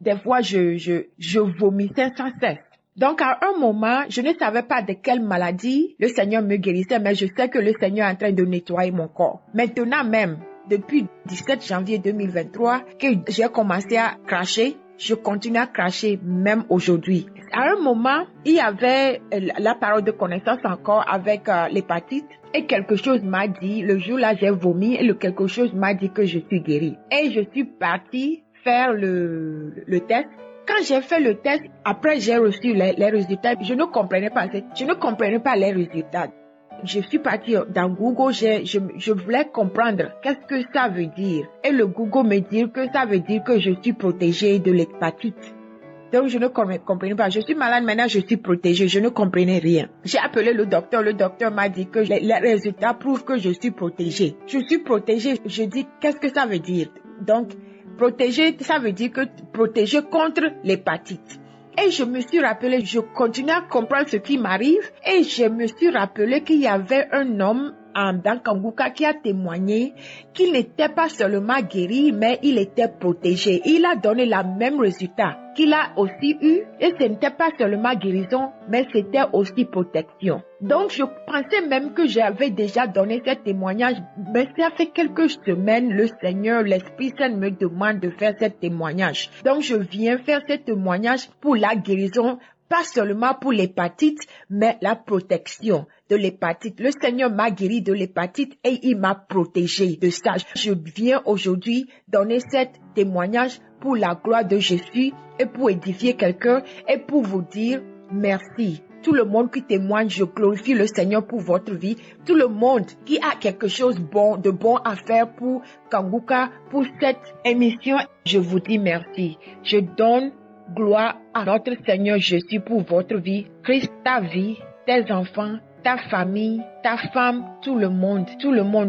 Speaker 9: je vomissais sans cesse. Donc à un moment, je ne savais pas de quelle maladie le Seigneur me guérissait, mais je sais que le Seigneur est en train de nettoyer mon corps. Maintenant même, depuis 17 janvier 2023, que j'ai commencé à cracher, je continue à cracher même aujourd'hui. À un moment, il y avait la parole de connaissance encore avec l'hépatite. Et quelque chose m'a dit, le jour-là j'ai vomi et quelque chose m'a dit que je suis guérie. Et je suis partie faire le test. Quand j'ai fait le test, après j'ai reçu les résultats, je ne comprenais pas les résultats. Je suis partie dans Google, je voulais comprendre qu'est-ce que ça veut dire. Et le Google me dit que ça veut dire que je suis protégée de l'hépatite. Donc, je ne comprenais pas. Je suis malade maintenant, je suis protégée. Je ne comprenais rien. J'ai appelé le docteur. Le docteur m'a dit que les résultats prouvent que je suis protégée. Je suis protégée. Je dis, qu'est-ce que ça veut dire? Donc, protégée, ça veut dire que protégée contre l'hépatite. Et je me suis rappelé, je continue à comprendre ce qui m'arrive. Et je me suis rappelé qu'il y avait un homme dans Kangoka qui a témoigné qu'il n'était pas seulement guéri, mais il était protégé. Il a donné le même résultat qu'il a aussi eu, et ce n'était pas seulement guérison, mais c'était aussi protection. Donc je pensais même que j'avais déjà donné ce témoignage, mais ça fait quelques semaines, le Seigneur, l'Esprit Saint me demande de faire ce témoignage. Donc je viens faire ce témoignage pour la guérison, pas seulement pour l'hépatite, mais la protection de l'hépatite. Le Seigneur m'a guéri de l'hépatite et il m'a protégé de ça. Je viens aujourd'hui donner ce témoignage pour la gloire de Jésus et pour édifier quelqu'un et pour vous dire merci. Tout le monde qui témoigne, je glorifie le Seigneur pour votre vie. Tout le monde qui a quelque chose de bon à faire pour Kangoka, pour cette émission, je vous dis merci. Je donne gloire à notre Seigneur Jésus pour votre vie. Christ, ta vie, tes enfants, ta famille, ta femme, tout le monde,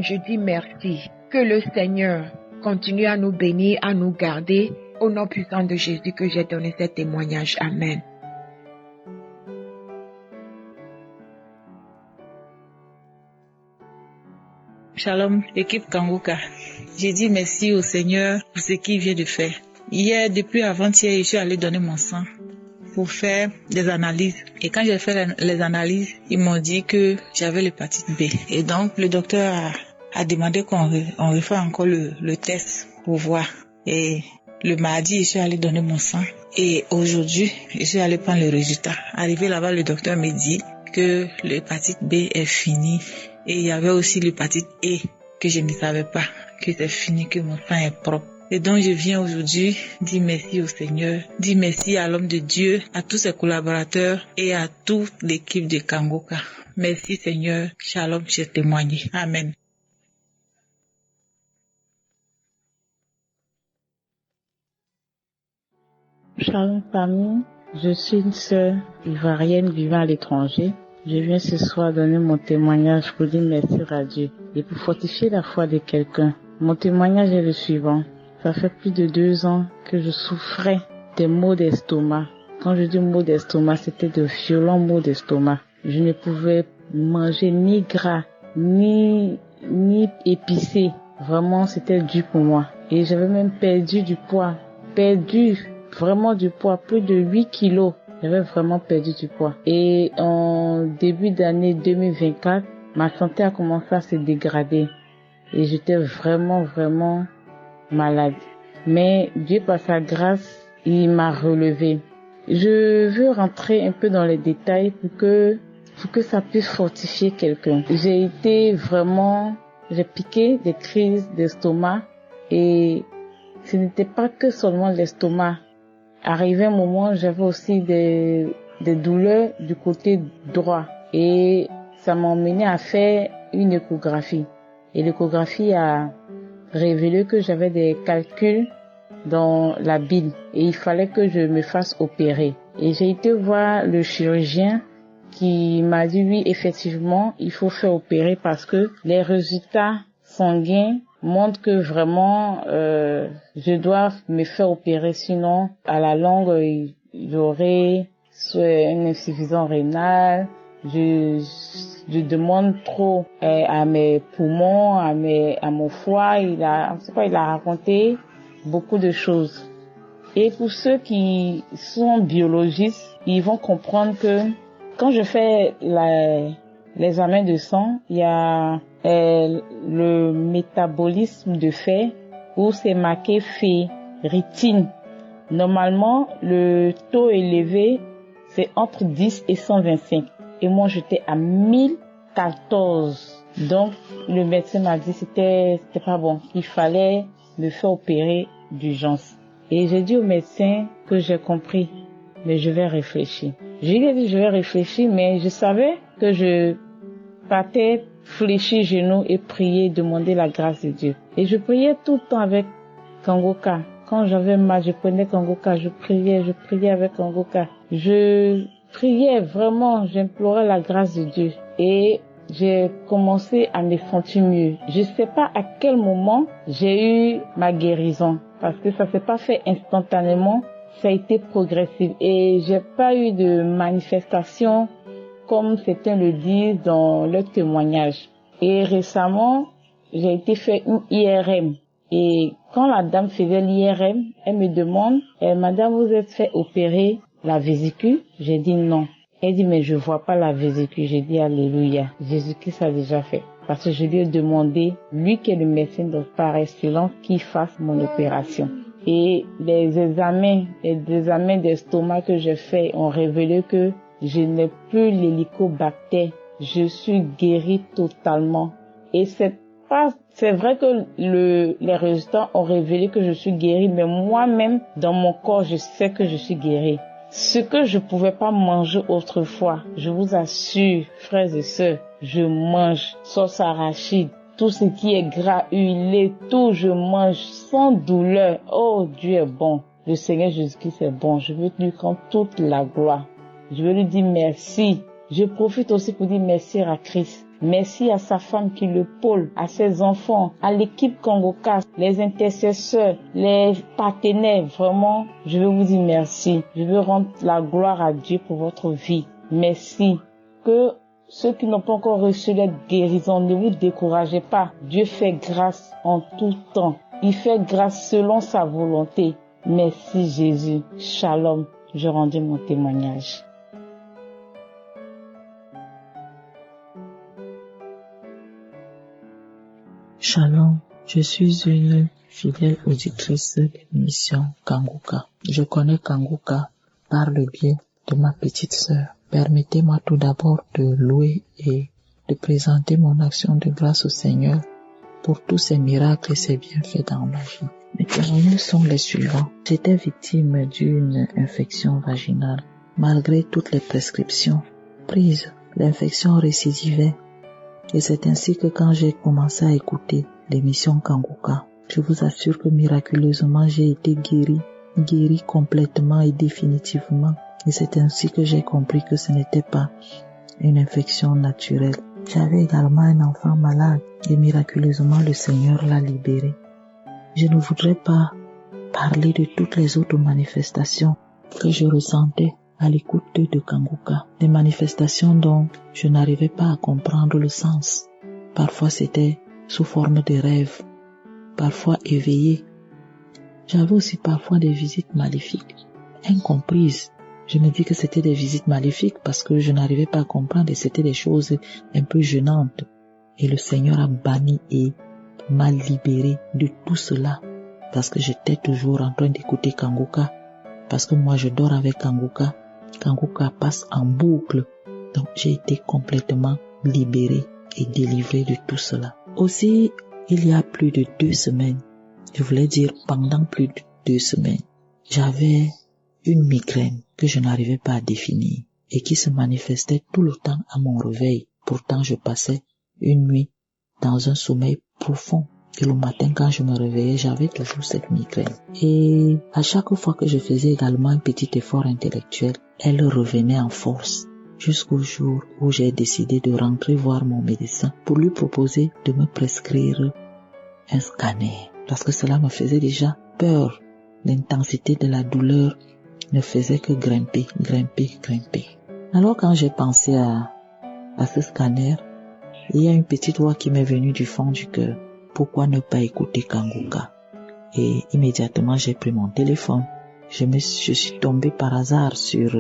Speaker 9: je dis merci. Que le Seigneur continue à nous bénir, à nous garder. Au nom puissant de Jésus que j'ai donné ce témoignage. Amen.
Speaker 10: Shalom, équipe Kangoka. J'ai dit merci au Seigneur pour ce qu'il vient de faire. Hier, depuis avant-hier, je suis allée donner mon sang pour faire des analyses. Et quand j'ai fait les analyses, ils m'ont dit que j'avais l'hépatite B. Et donc, le docteur a demandé qu'on refasse encore le test pour voir. Et le mardi, je suis allée donner mon sang. Et aujourd'hui, je suis allée prendre le résultat. Arrivé là-bas, le docteur me dit que l'hépatite B est finie. Et il y avait aussi l'hépatite E que je ne savais pas, que c'est fini, que mon sang est propre. Et donc je viens aujourd'hui dire merci au Seigneur, dire merci à l'homme de Dieu, à tous ses collaborateurs et à toute l'équipe de Kangoka. Merci Seigneur, shalom, j'ai témoigné. Amen.
Speaker 5: Shalom famille, je suis une sœur ivoirienne vivant à l'étranger. Je viens ce soir donner mon témoignage pour dire merci à Dieu et pour fortifier la foi de quelqu'un. Mon témoignage est le suivant. Ça fait plus de 2 ans que je souffrais des maux d'estomac. Quand je dis maux d'estomac, c'était de violents maux d'estomac. Je ne pouvais manger ni gras, ni épicé. Vraiment, c'était dur pour moi. Et j'avais même perdu du poids. Vraiment du poids, plus de 8 kilos. J'avais vraiment perdu du poids. Et en début d'année 2024, ma santé a commencé à se dégrader. Et j'étais vraiment malade. Mais Dieu, par sa grâce, il m'a relevé. Je veux rentrer un peu dans les détails pour que ça puisse fortifier quelqu'un. J'ai piqué des crises d'estomac et ce n'était pas que seulement l'estomac. Arrivé un moment, j'avais aussi des douleurs du côté droit et ça m'a emmené à faire une échographie. Et l'échographie a révélé que j'avais des calculs dans la bile et il fallait que je me fasse opérer. Et j'ai été voir le chirurgien qui m'a dit oui, effectivement, il faut faire opérer parce que les résultats sanguins montrent que vraiment je dois me faire opérer, sinon à la longue j'aurai soit une insuffisance rénale. Je demande trop à mes poumons, à mon foie. Il a raconté beaucoup de choses. Et pour ceux qui sont biologistes, ils vont comprendre que quand je fais l'examen de sang, il y a le métabolisme de fer où c'est marqué ferritine. Normalement, le taux élevé, c'est entre 10 et 125. Et moi, j'étais à 1014. Donc, le médecin m'a dit c'était pas bon. Il fallait me faire opérer d'urgence. Et j'ai dit au médecin que j'ai compris, mais je vais réfléchir. Je lui ai dit je vais réfléchir, mais je savais que je partais fléchir genoux et prier, demander la grâce de Dieu. Et je priais tout le temps avec Kangoka. Quand j'avais mal, je prenais Kangoka, je priais avec Kangoka. Je priais vraiment, j'implorais la grâce de Dieu. Et j'ai commencé à me sentir mieux. Je sais pas à quel moment j'ai eu ma guérison, parce que ça s'est pas fait instantanément, ça a été progressif et j'ai pas eu de manifestation comme certains le disent dans leur témoignage. Et récemment, j'ai été fait une IRM. Et quand la dame faisait l'IRM, elle me demande, Madame, vous êtes fait opérer la vésicule? J'ai dit non. Elle dit, mais je vois pas la vésicule. J'ai dit, alléluia. Jésus-Christ a déjà fait. Parce que je lui ai demandé, lui qui est le médecin par excellence, qu'il fasse mon opération. Et les examens d'estomac que j'ai fait ont révélé que je n'ai plus l'hélicobactère. Je suis guérie totalement. Et c'est vrai que les résultats ont révélé que je suis guérie, mais moi-même, dans mon corps, je sais que je suis guérie. Ce que je pouvais pas manger autrefois, je vous assure, frères et sœurs, je mange sauce arachide, tout ce qui est gras, huilé, tout je mange sans douleur. Oh, Dieu est bon. Le Seigneur Jésus-Christ est bon. Je veux lui rendre toute la gloire. Je veux lui dire merci. Je profite aussi pour dire merci à Christ. Merci à sa femme qui le pôle, à ses enfants, à l'équipe Kangoka, les intercesseurs, les partenaires. Vraiment, je veux vous dire merci. Je veux rendre la gloire à Dieu pour votre vie. Merci. Que ceux qui n'ont pas encore reçu la guérison, ne vous découragez pas. Dieu fait grâce en tout temps. Il fait grâce selon sa volonté. Merci Jésus. Shalom. Je rendais mon témoignage.
Speaker 11: Shalom, je suis une fidèle auditrice de l'émission Kangoka. Je connais Kangoka par le biais de ma petite sœur. Permettez-moi tout d'abord de louer et de présenter mon action de grâce au Seigneur pour tous ces miracles et ces bienfaits dans ma vie. Mes témoignages sont les suivants. J'étais victime d'une infection vaginale. Malgré toutes les prescriptions prises, l'infection récidivait. Et c'est ainsi que quand j'ai commencé à écouter l'émission Kangoka, je vous assure que miraculeusement j'ai été guéri complètement et définitivement. Et c'est ainsi que j'ai compris que ce n'était pas une infection naturelle. J'avais également un enfant malade et miraculeusement le Seigneur l'a libéré. Je ne voudrais pas parler de toutes les autres manifestations que je ressentais à l'écoute de Kangoka, des manifestations dont je n'arrivais pas à comprendre le sens. Parfois c'était sous forme de rêve, parfois éveillé. J'avais aussi parfois des visites maléfiques, incomprises. Je me dis que c'était des visites maléfiques parce que je n'arrivais pas à comprendre et c'était des choses un peu gênantes. Et le Seigneur a banni et m'a libéré de tout cela parce que j'étais toujours en train d'écouter Kangoka, parce que moi je dors avec Kangoka. Kangoka passe en boucle. Donc j'ai été complètement libéré et délivré de tout cela. Aussi, il y a plus de 2 semaines, Je voulais dire pendant plus de 2 semaines, j'avais une migraine que je n'arrivais pas à définir et qui se manifestait tout le temps à mon réveil. Pourtant, je passais une nuit dans un sommeil profond. Et le matin, quand je me réveillais, j'avais toujours cette migraine. Et à chaque fois que je faisais également un petit effort intellectuel, elle revenait en force. Jusqu'au jour où j'ai décidé de rentrer voir mon médecin pour lui proposer de me prescrire un scanner. Parce que cela me faisait déjà peur. L'intensité de la douleur ne faisait que grimper. Alors quand j'ai pensé à ce scanner, il y a une petite voix qui m'est venue du fond du cœur. Pourquoi ne pas écouter Kanguka? Et immédiatement j'ai pris mon téléphone. Je suis tombé par hasard sur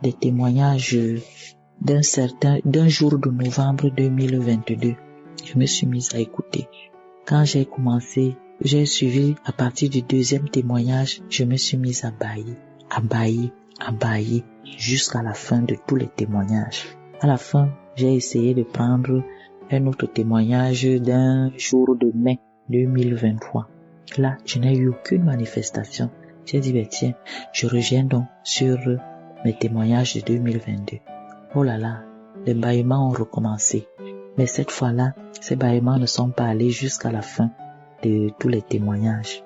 Speaker 11: des témoignages d'un jour de novembre 2022. Je me suis mise à écouter. Quand j'ai commencé, j'ai suivi à partir du 2e témoignage, je me suis mise à bailler jusqu'à la fin de tous les témoignages. À la fin, j'ai essayé de prendre un autre témoignage d'un jour de mai 2023. Là, je n'ai eu aucune manifestation. J'ai dit, tiens, je reviens donc sur mes témoignages de 2022. Oh là là, les bâillements ont recommencé. Mais cette fois-là, ces bâillements ne sont pas allés jusqu'à la fin de tous les témoignages.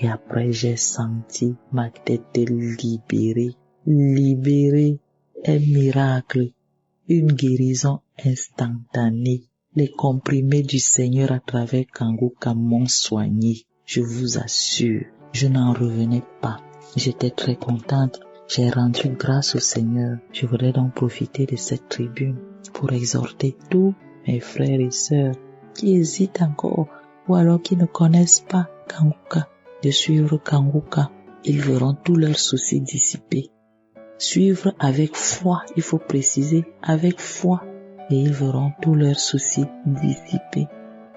Speaker 11: Et après, j'ai senti ma tête libérée. Un miracle, une guérison instantanée. Les comprimés du Seigneur à travers Kanguka m'ont soigné. Je vous assure, je n'en revenais pas. J'étais très contente. J'ai rendu grâce au Seigneur. Je voudrais donc profiter de cette tribune pour exhorter tous mes frères et sœurs qui hésitent encore ou alors qui ne connaissent pas Kanguka de suivre Kanguka. Ils verront tous leurs soucis dissipés. Suivre avec foi, il faut préciser, avec foi, et ils verront tous leurs soucis dissipés.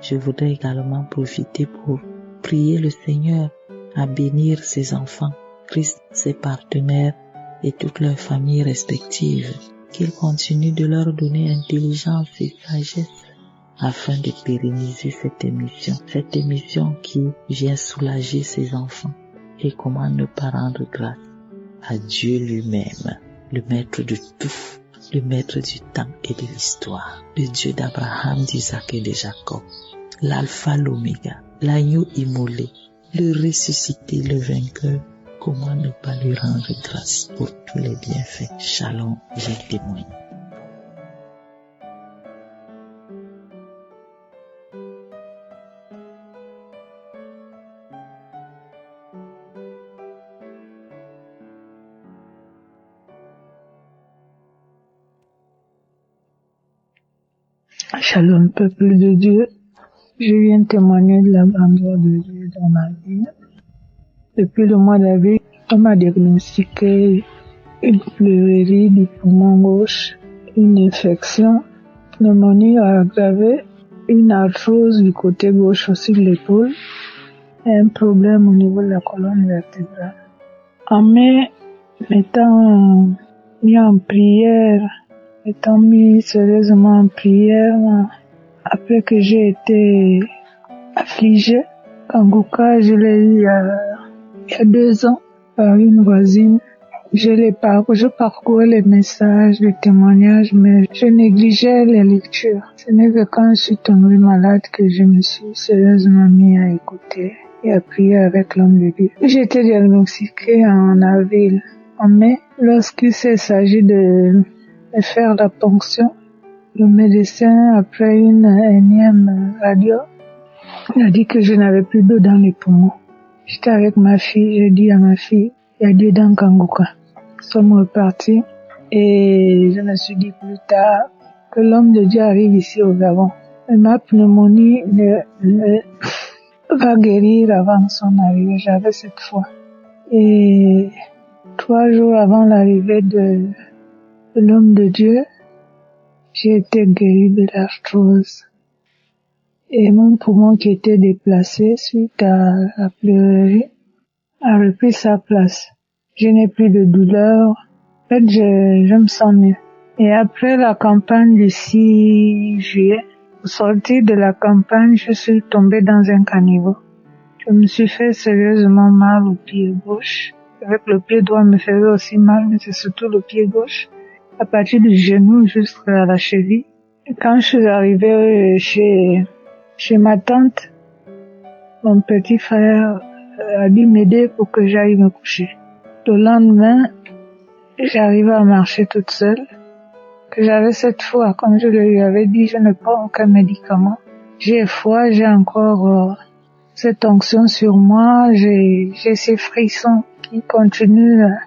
Speaker 11: Je voudrais également profiter pour prier le Seigneur à bénir ses enfants, Christ, ses partenaires et toutes leurs familles respectives, qu'il continue de leur donner intelligence et sagesse afin de pérenniser cette émission qui vient soulager ses enfants. Et comment ne pas rendre grâce à Dieu lui-même, le maître de tout, le maître du temps et de l'histoire, le Dieu d'Abraham, d'Isaac et de Jacob, l'alpha, l'oméga, l'agneau immolé, le ressuscité, le vainqueur. Comment ne pas lui rendre grâce pour tous les bienfaits? Shalom, j'ai témoigné.
Speaker 12: Shalom, peuple de Dieu. Je viens témoigner de la grandeur de Dieu dans ma vie. Depuis le mois d'avril, on m'a diagnostiqué une pleurésie du poumon gauche, une infection, pneumonie aggravée, une arthrose du côté gauche aussi de l'épaule et un problème au niveau de la colonne vertébrale. En mai, étant mis en prière, étant mis sérieusement en prière, après que j'ai été affligée, Kanguka, je l'ai eu il y a 2 ans par une voisine. Je parcourais les messages, les témoignages, mais je négligeais les lectures. Ce n'est que quand je suis tombée malade que je me suis sérieusement mis à écouter et à prier avec l'homme de Dieu. J'ai été diagnostiquée en avril. En mai, lorsqu'il s'est s'agit de faire la ponction, le médecin, après une énième radio, a dit que je n'avais plus d'eau dans les poumons. J'étais avec ma fille, j'ai dit à ma fille, il y a Dieu dans Kanguka. Nous sommes repartis et je me suis dit plus tard que l'homme de Dieu arrive ici au Gabon. Et ma pneumonie va guérir avant son arrivée, j'avais cette foi. Et 3 jours avant l'arrivée de l'homme de Dieu, j'ai été guéri de l'arthrose. Et mon poumon qui était déplacé suite à la pleurésie a repris sa place. Je n'ai plus de douleur. En fait, je me sens mieux. Et après la campagne du 6 juillet, au sortir de la campagne, je suis tombée dans un caniveau. Je me suis fait sérieusement mal au pied gauche. Avec le pied droit, me faisait aussi mal, mais c'est surtout le pied gauche, à partir du genou jusqu'à la cheville. Et quand je suis arrivée chez ma tante, mon petit frère a dû m'aider pour que j'aille me coucher. Le lendemain, j'arrivais à marcher toute seule. Que j'avais cette foi, comme je lui avais dit, je ne prends aucun médicament. J'ai foi, j'ai encore cette onction sur moi, j'ai ces frissons qui continuent à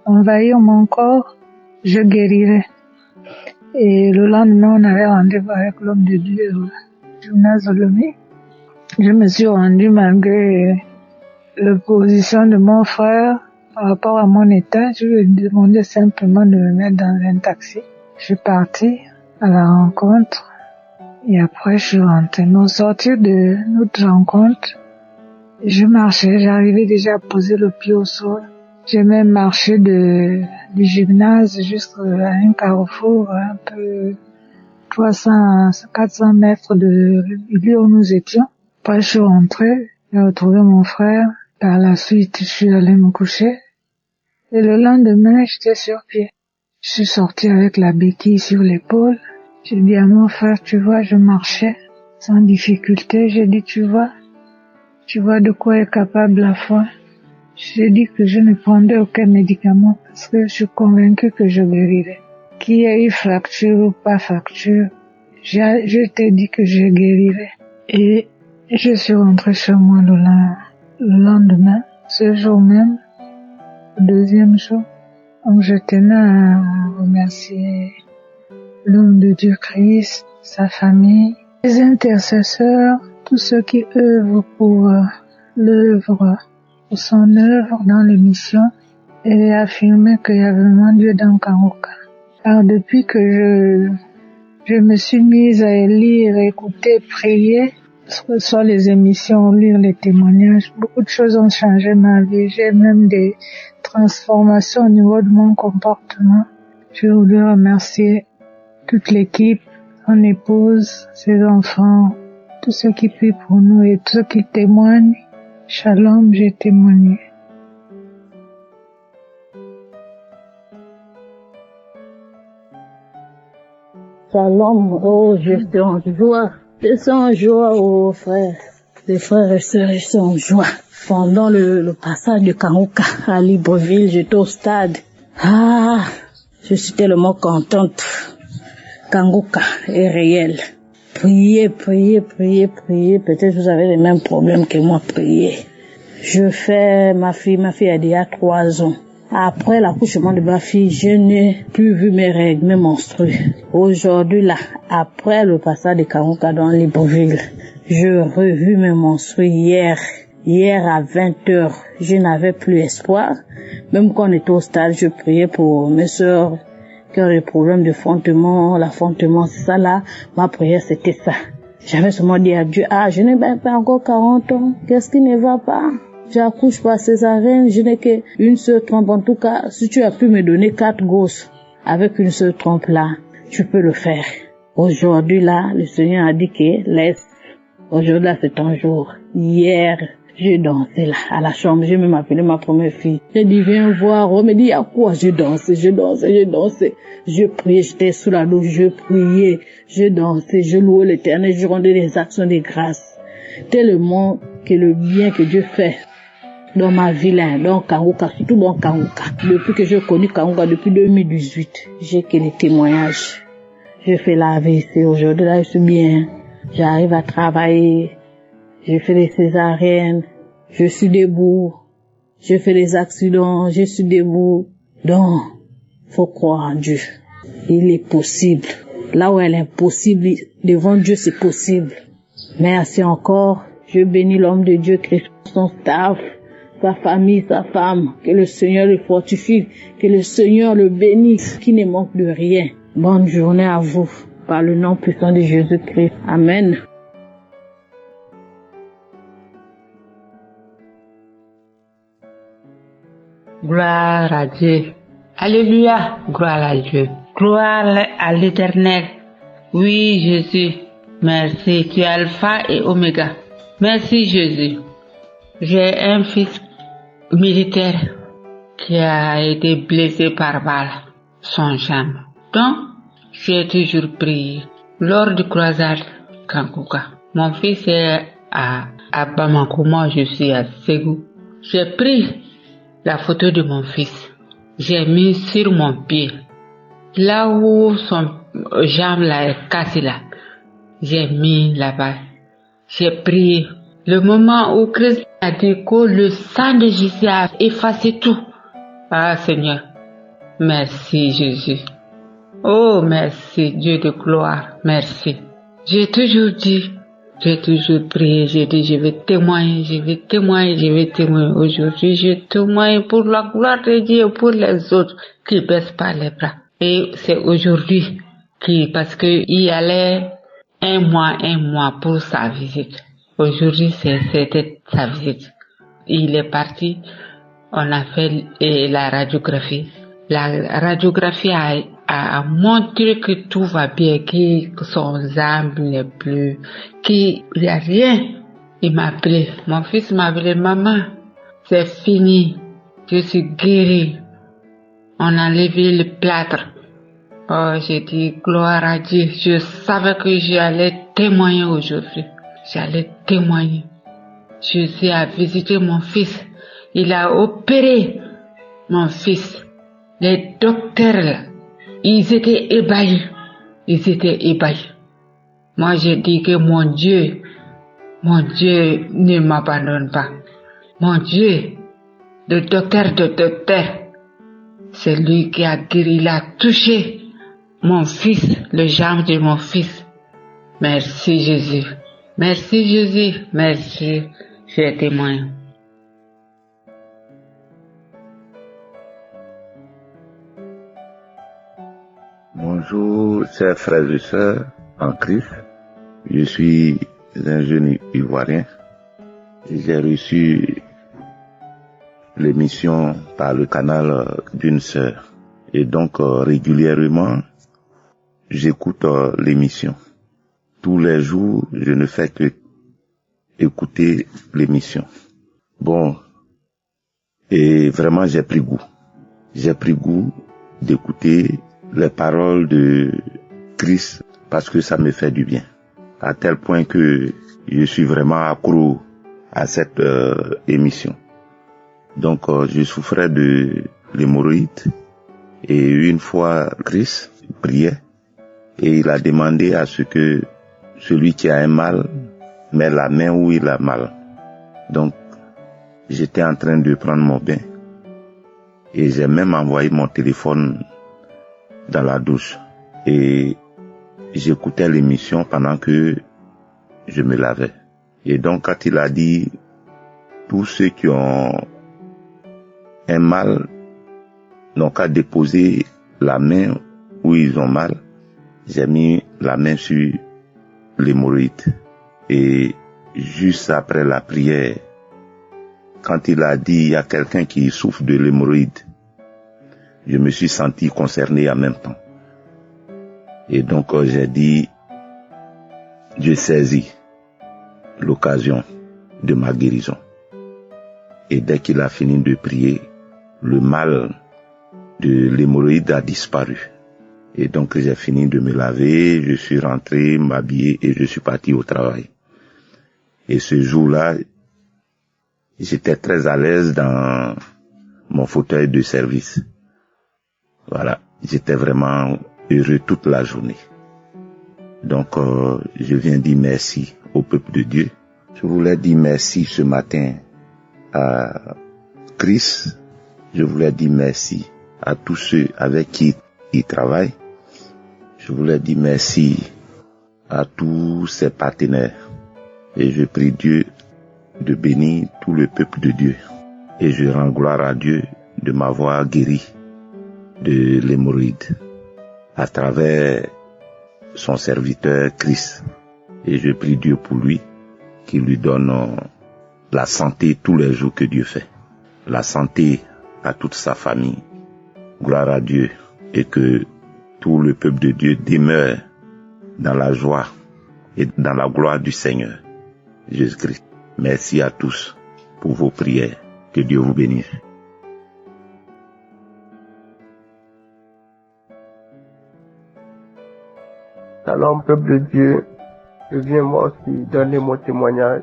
Speaker 12: envahir mon corps, je guérirai. Et le lendemain, on avait rendez-vous avec l'homme de Dieu, Jonas Olomé. Je me suis rendue malgré l'opposition de mon frère par rapport à mon état. Je lui ai demandé simplement de me mettre dans un taxi. Je suis partie à la rencontre et après je suis rentrée. Mais au sortir de notre rencontre, je marchais, j'arrivais déjà à poser le pied au sol. J'ai même marché du gymnase jusqu'à un carrefour un peu 400 mètres de lieu où nous étions. Après je suis rentrée, j'ai retrouvé mon frère. Par la suite, je suis allée me coucher. Et le lendemain, j'étais sur pied. Je suis sortie avec la béquille sur l'épaule. J'ai dit à mon frère, tu vois, je marchais sans difficulté. J'ai dit, tu vois de quoi est capable la foi. J'ai dit que je ne prendrais aucun médicament parce que je suis convaincue que je guérirai. Qu'il y ait eu fracture ou pas fracture, je t'ai dit que je guérirai. Et je suis rentrée chez moi le lendemain, ce jour même, le deuxième jour. Donc je tenais à remercier l'homme de Dieu Christ, sa famille, les intercesseurs, tous ceux qui œuvrent pour son œuvre dans l'émission et affirmer qu'il y a vraiment Dieu dans Kanguka. Alors depuis que je me suis mise à lire, écouter, prier, soit les émissions, lire les témoignages, beaucoup de choses ont changé ma vie. J'ai même des transformations au niveau de mon comportement. Je voudrais remercier toute l'équipe, mon épouse, ses enfants, tous ceux qui prient pour nous et tous ceux qui témoignent. Shalom, j'ai témoigné.
Speaker 13: Shalom, oh, je suis en joie. Je suis en joie, oh frères. Les frères et sœurs, je suis en joie. Pendant le passage de Kanguka à Libreville, j'étais au stade. Je suis tellement contente. Kanguka est réel. Priez. Peut-être vous avez les mêmes problèmes que moi, priez. Ma fille a déjà 3 ans. Après l'accouchement de ma fille, je n'ai plus vu mes règles, mes menstrues. Aujourd'hui, là, après le passage de Kanguka dans Libreville, je revu mes menstrues hier à 20h. Je n'avais plus espoir. Même quand on était au stade, je priais pour mes sœurs qui ont des problèmes de l'affontement, c'est ça là. Ma prière, c'était ça. J'avais seulement dit à Dieu, je n'ai même pas encore 40 ans. Qu'est-ce qui ne va pas? J'accouche par césarienne, je n'ai qu'une seule trompe. En tout cas, si tu as pu me donner 4 gosses avec une seule trompe là, tu peux le faire. Aujourd'hui là, le Seigneur a dit que laisse. Aujourd'hui là, c'est ton jour. Hier, j'ai dansé là, à la chambre. J'ai même appelé ma première fille. J'ai dit, viens voir. On me dit, à quoi? J'ai dansé. Je priais, j'étais sous la douche, je priais, je dansais, je louais l'Éternel, je rendais des actions de grâce. Tellement que le bien que Dieu fait dans ma vie là, dans Kanguka, surtout dans Kanguka. Depuis que j'ai connu Kanguka, depuis 2018, j'ai que les témoignages. Je fais la AVC. Aujourd'hui là, je suis bien. J'arrive à travailler. Je fais des césariennes. Je suis debout. Je fais des accidents. Je suis debout. Donc, faut croire en Dieu. Il est possible. Là où elle est impossible, devant Dieu, c'est possible. Merci encore. Je bénis l'homme de Dieu, Christ, son staff, sa famille, sa femme. Que le Seigneur le fortifie. Que le Seigneur le bénisse. Qu'il ne manque de rien. Bonne journée à vous. Par le nom puissant de Jésus-Christ. Amen.
Speaker 14: Gloire à Dieu. Alléluia. Gloire à Dieu. Gloire à l'Éternel. Oui, Jésus. Merci. Tu es Alpha et Oméga. Merci, Jésus. J'ai un fils militaire qui a été blessé par balle, son jambe. Donc, j'ai toujours prié. Lors du croisade Kankuka, mon fils est à Bamako, moi je suis à Ségou. J'ai pris la photo de mon fils. J'ai mis sur mon pied. Là où son jambe là est cassée là, j'ai mis là-bas. J'ai prié. Le moment où Christ a dit que le sang de Jésus a effacé tout. Ah Seigneur, merci Jésus. Oh merci Dieu de gloire, merci. J'ai toujours dit, j'ai toujours prié, j'ai dit je vais témoigner. Aujourd'hui je témoigne pour la gloire de Dieu, pour les autres qui ne baissent pas les bras. Et c'est aujourd'hui parce qu'il y allait un mois pour sa visite. Aujourd'hui c'était sa visite. Il est parti, on a fait la radiographie. La radiographie a montré que tout va bien, que son âme n'est plus, qu'il n'y a rien. Il m'a appelé, mon fils m'a appelé, maman, c'est fini, je suis guéri. On a levé le plâtre. Oh, j'ai dit gloire à Dieu. Je savais que j'allais témoigner aujourd'hui. J'allais témoigner. Jésus a visité mon fils. Il a opéré mon fils. Les docteurs là, ils étaient ébahis. Moi, j'ai dit que mon Dieu ne m'abandonne pas. Mon Dieu, le docteur, c'est lui qui a guéri, il a touché mon fils, le jambe de mon fils. Merci Jésus. Merci Jésus. Merci. J'ai témoigné.
Speaker 15: Bonjour, chers frères et sœurs en Christ. Je suis un jeune Ivoirien. J'ai reçu l'émission par le canal d'une sœur. Et donc, régulièrement, j'écoute l'émission. Tous les jours, je ne fais que écouter l'émission. Bon, et vraiment, j'ai pris goût. J'ai pris goût d'écouter les paroles de Christ parce que ça me fait du bien. À tel point que je suis vraiment accro à cette émission. Donc, je souffrais de l'hémorroïde et une fois Christ priait et il a demandé à ce que celui qui a un mal met la main où il a mal. Donc, j'étais en train de prendre mon bain et j'ai même envoyé mon téléphone dans la douche et j'écoutais l'émission pendant que je me lavais. Et donc quand il a dit tous ceux qui ont un mal n'ont qu'à déposer la main où ils ont mal, j'ai mis la main sur l'hémorroïde. Et juste après la prière, quand il a dit il y a quelqu'un qui souffre de l'hémorroïde, je me suis senti concerné en même temps. Et donc j'ai dit, Dieu saisit l'occasion de ma guérison. Et dès qu'il a fini de prier, le mal de l'hémorroïde a disparu. Et donc j'ai fini de me laver, je suis rentré, m'habiller et je suis parti au travail. Et ce jour-là, j'étais très à l'aise dans mon fauteuil de service. Voilà, j'étais vraiment heureux toute la journée. Donc, je viens dire merci au peuple de Dieu. Je voulais dire merci ce matin à Christ. Je voulais dire merci à tous ceux avec qui il travaille. Je voulais dire merci à tous ses partenaires. Et je prie Dieu de bénir tout le peuple de Dieu. Et je rends gloire à Dieu de m'avoir guéri de l'hémorroïde à travers son serviteur Christ. Et je prie Dieu pour lui, qu'il lui donne la santé tous les jours que Dieu fait. La santé à toute sa famille. Gloire à Dieu. Et que tout le peuple de Dieu demeure dans la joie et dans la gloire du Seigneur Jésus-Christ. Merci à tous pour vos prières. Que Dieu vous bénisse.
Speaker 16: Shalom, peuple de Dieu. Je viens moi aussi donner mon témoignage.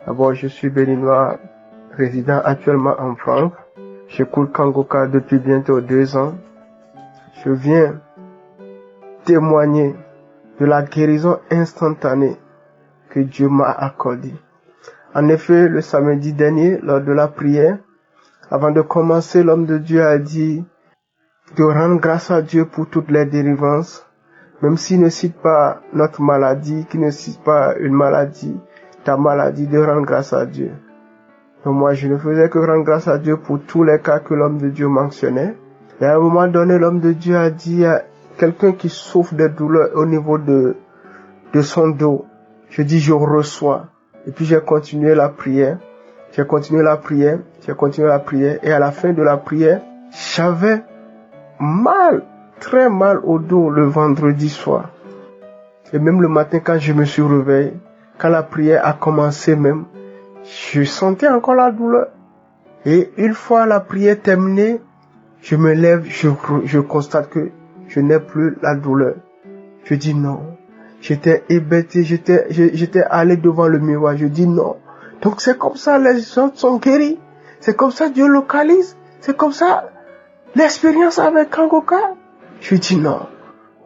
Speaker 16: D'abord, je suis béninois, résident actuellement en France. J'écoute Kangoka depuis bientôt 2 ans. Je viens témoigner de la guérison instantanée que Dieu m'a accordée. En effet, le samedi dernier, lors de la prière, avant de commencer, l'homme de Dieu a dit de rendre grâce à Dieu pour toutes les délivrances, même s'il ne cite pas notre maladie, qu'il ne cite pas une maladie, ta maladie, de rendre grâce à Dieu. Donc moi, je ne faisais que rendre grâce à Dieu pour tous les cas que l'homme de Dieu mentionnait. Et à un moment donné, l'homme de Dieu a dit à quelqu'un qui souffre de douleurs au niveau de son dos. Je dis, je reçois. Et puis j'ai continué la prière. Et à la fin de la prière, j'avais mal, très mal au dos le vendredi soir. Et même le matin quand je me suis réveillé, quand la prière a commencé même, je sentais encore la douleur. Et une fois la prière terminée, je me lève, je constate que je n'ai plus la douleur. Je dis non. J'étais hébété, j'étais allé devant le miroir, je dis non. Donc c'est comme ça les gens sont guéris. C'est comme ça Dieu localise. C'est comme ça l'expérience avec Kangoka. Je dis non.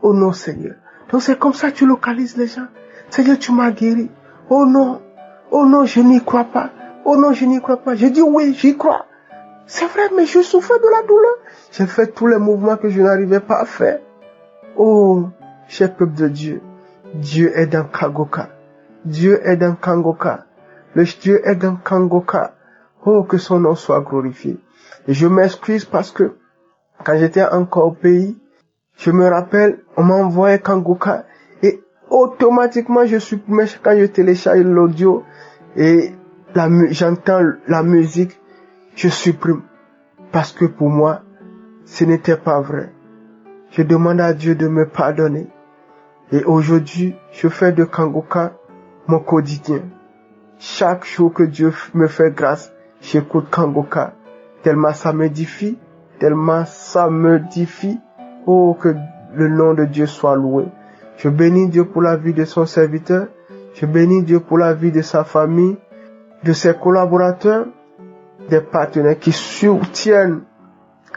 Speaker 16: Oh non Seigneur. Donc c'est comme ça que tu localises les gens. Seigneur, tu m'as guéri. Oh non. Oh non, je n'y crois pas. Oh non, je n'y crois pas. Je dis oui, j'y crois. C'est vrai, mais je souffrais de la douleur. J'ai fait tous les mouvements que je n'arrivais pas à faire. Oh, cher peuple de Dieu. Dieu est dans Kangoka. Dieu est dans Kangoka. Le Dieu est dans Kangoka. Oh, que son nom soit glorifié. Et je m'excuse parce que quand j'étais encore au pays, je me rappelle, on m'a envoyé Kangoka et automatiquement je supprime quand je télécharge l'audio et j'entends la musique, je supprime. Parce que pour moi, ce n'était pas vrai. Je demande à Dieu de me pardonner. Et aujourd'hui, je fais de Kangoka mon quotidien. Chaque jour que Dieu me fait grâce, j'écoute Kangoka. Tellement ça m'édifie, Oh, que le nom de Dieu soit loué. Je bénis Dieu pour la vie de son serviteur. Je bénis Dieu pour la vie de sa famille, de ses collaborateurs, des partenaires qui soutiennent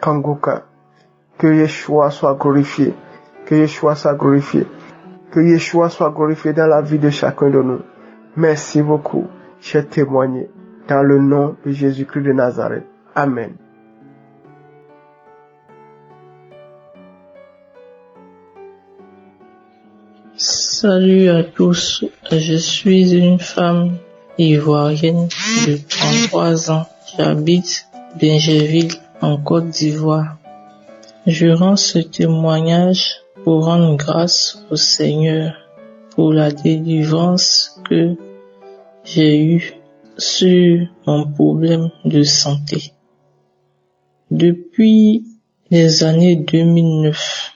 Speaker 16: Kangoka. Que Yeshua soit glorifié. Que Yeshua soit glorifié. Que Yeshua soit glorifié dans la vie de chacun de nous. Merci beaucoup. J'ai témoigné dans le nom de Jésus-Christ de Nazareth. Amen.
Speaker 5: Salut à tous, je suis une femme ivoirienne de 33 ans. J'habite Bingerville en Côte d'Ivoire. Je rends ce témoignage pour rendre grâce au Seigneur pour la délivrance que j'ai eue sur mon problème de santé. Depuis les années 2009,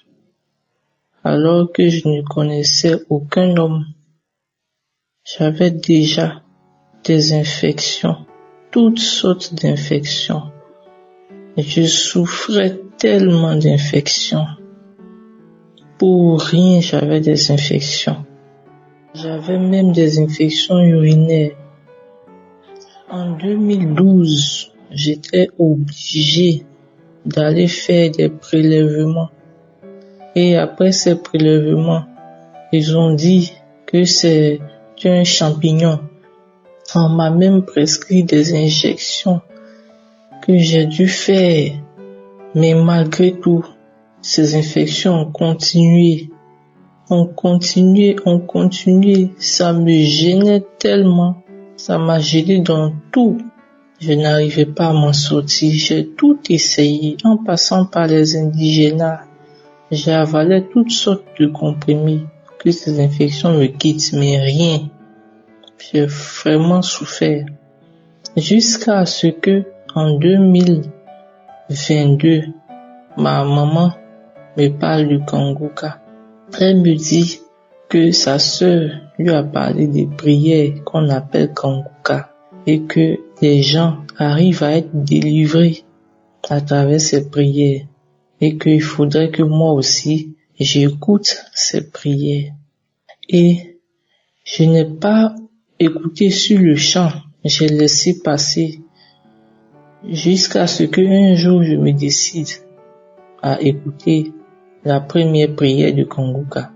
Speaker 5: alors que je ne connaissais aucun homme, j'avais déjà des infections, toutes sortes d'infections. Je souffrais tellement d'infections. Pour rien, j'avais des infections. J'avais même des infections urinaires. En 2012, j'étais obligé d'aller faire des prélèvements. Et après ces prélèvements, ils ont dit que c'est un champignon. On m'a même prescrit des injections que j'ai dû faire. Mais malgré tout, ces infections ont continué. Ça me gênait tellement. Ça m'a gêné dans tout. Je n'arrivais pas à m'en sortir. J'ai tout essayé en passant par les indigénats. J'ai avalé toutes sortes de comprimés pour que ces infections me quittent, mais rien. J'ai vraiment souffert. Jusqu'à ce que, en 2022, ma maman me parle du Kangoka. Elle me dit que sa sœur lui a parlé des prières qu'on appelle Kangoka et que
Speaker 11: des gens arrivent à être délivrés à travers ces prières et qu'il faudrait que moi aussi j'écoute ces prières. Et je n'ai pas écouté sur le champ, j'ai laissé passer jusqu'à ce qu'un jour je me décide à écouter la première prière de Kanguka.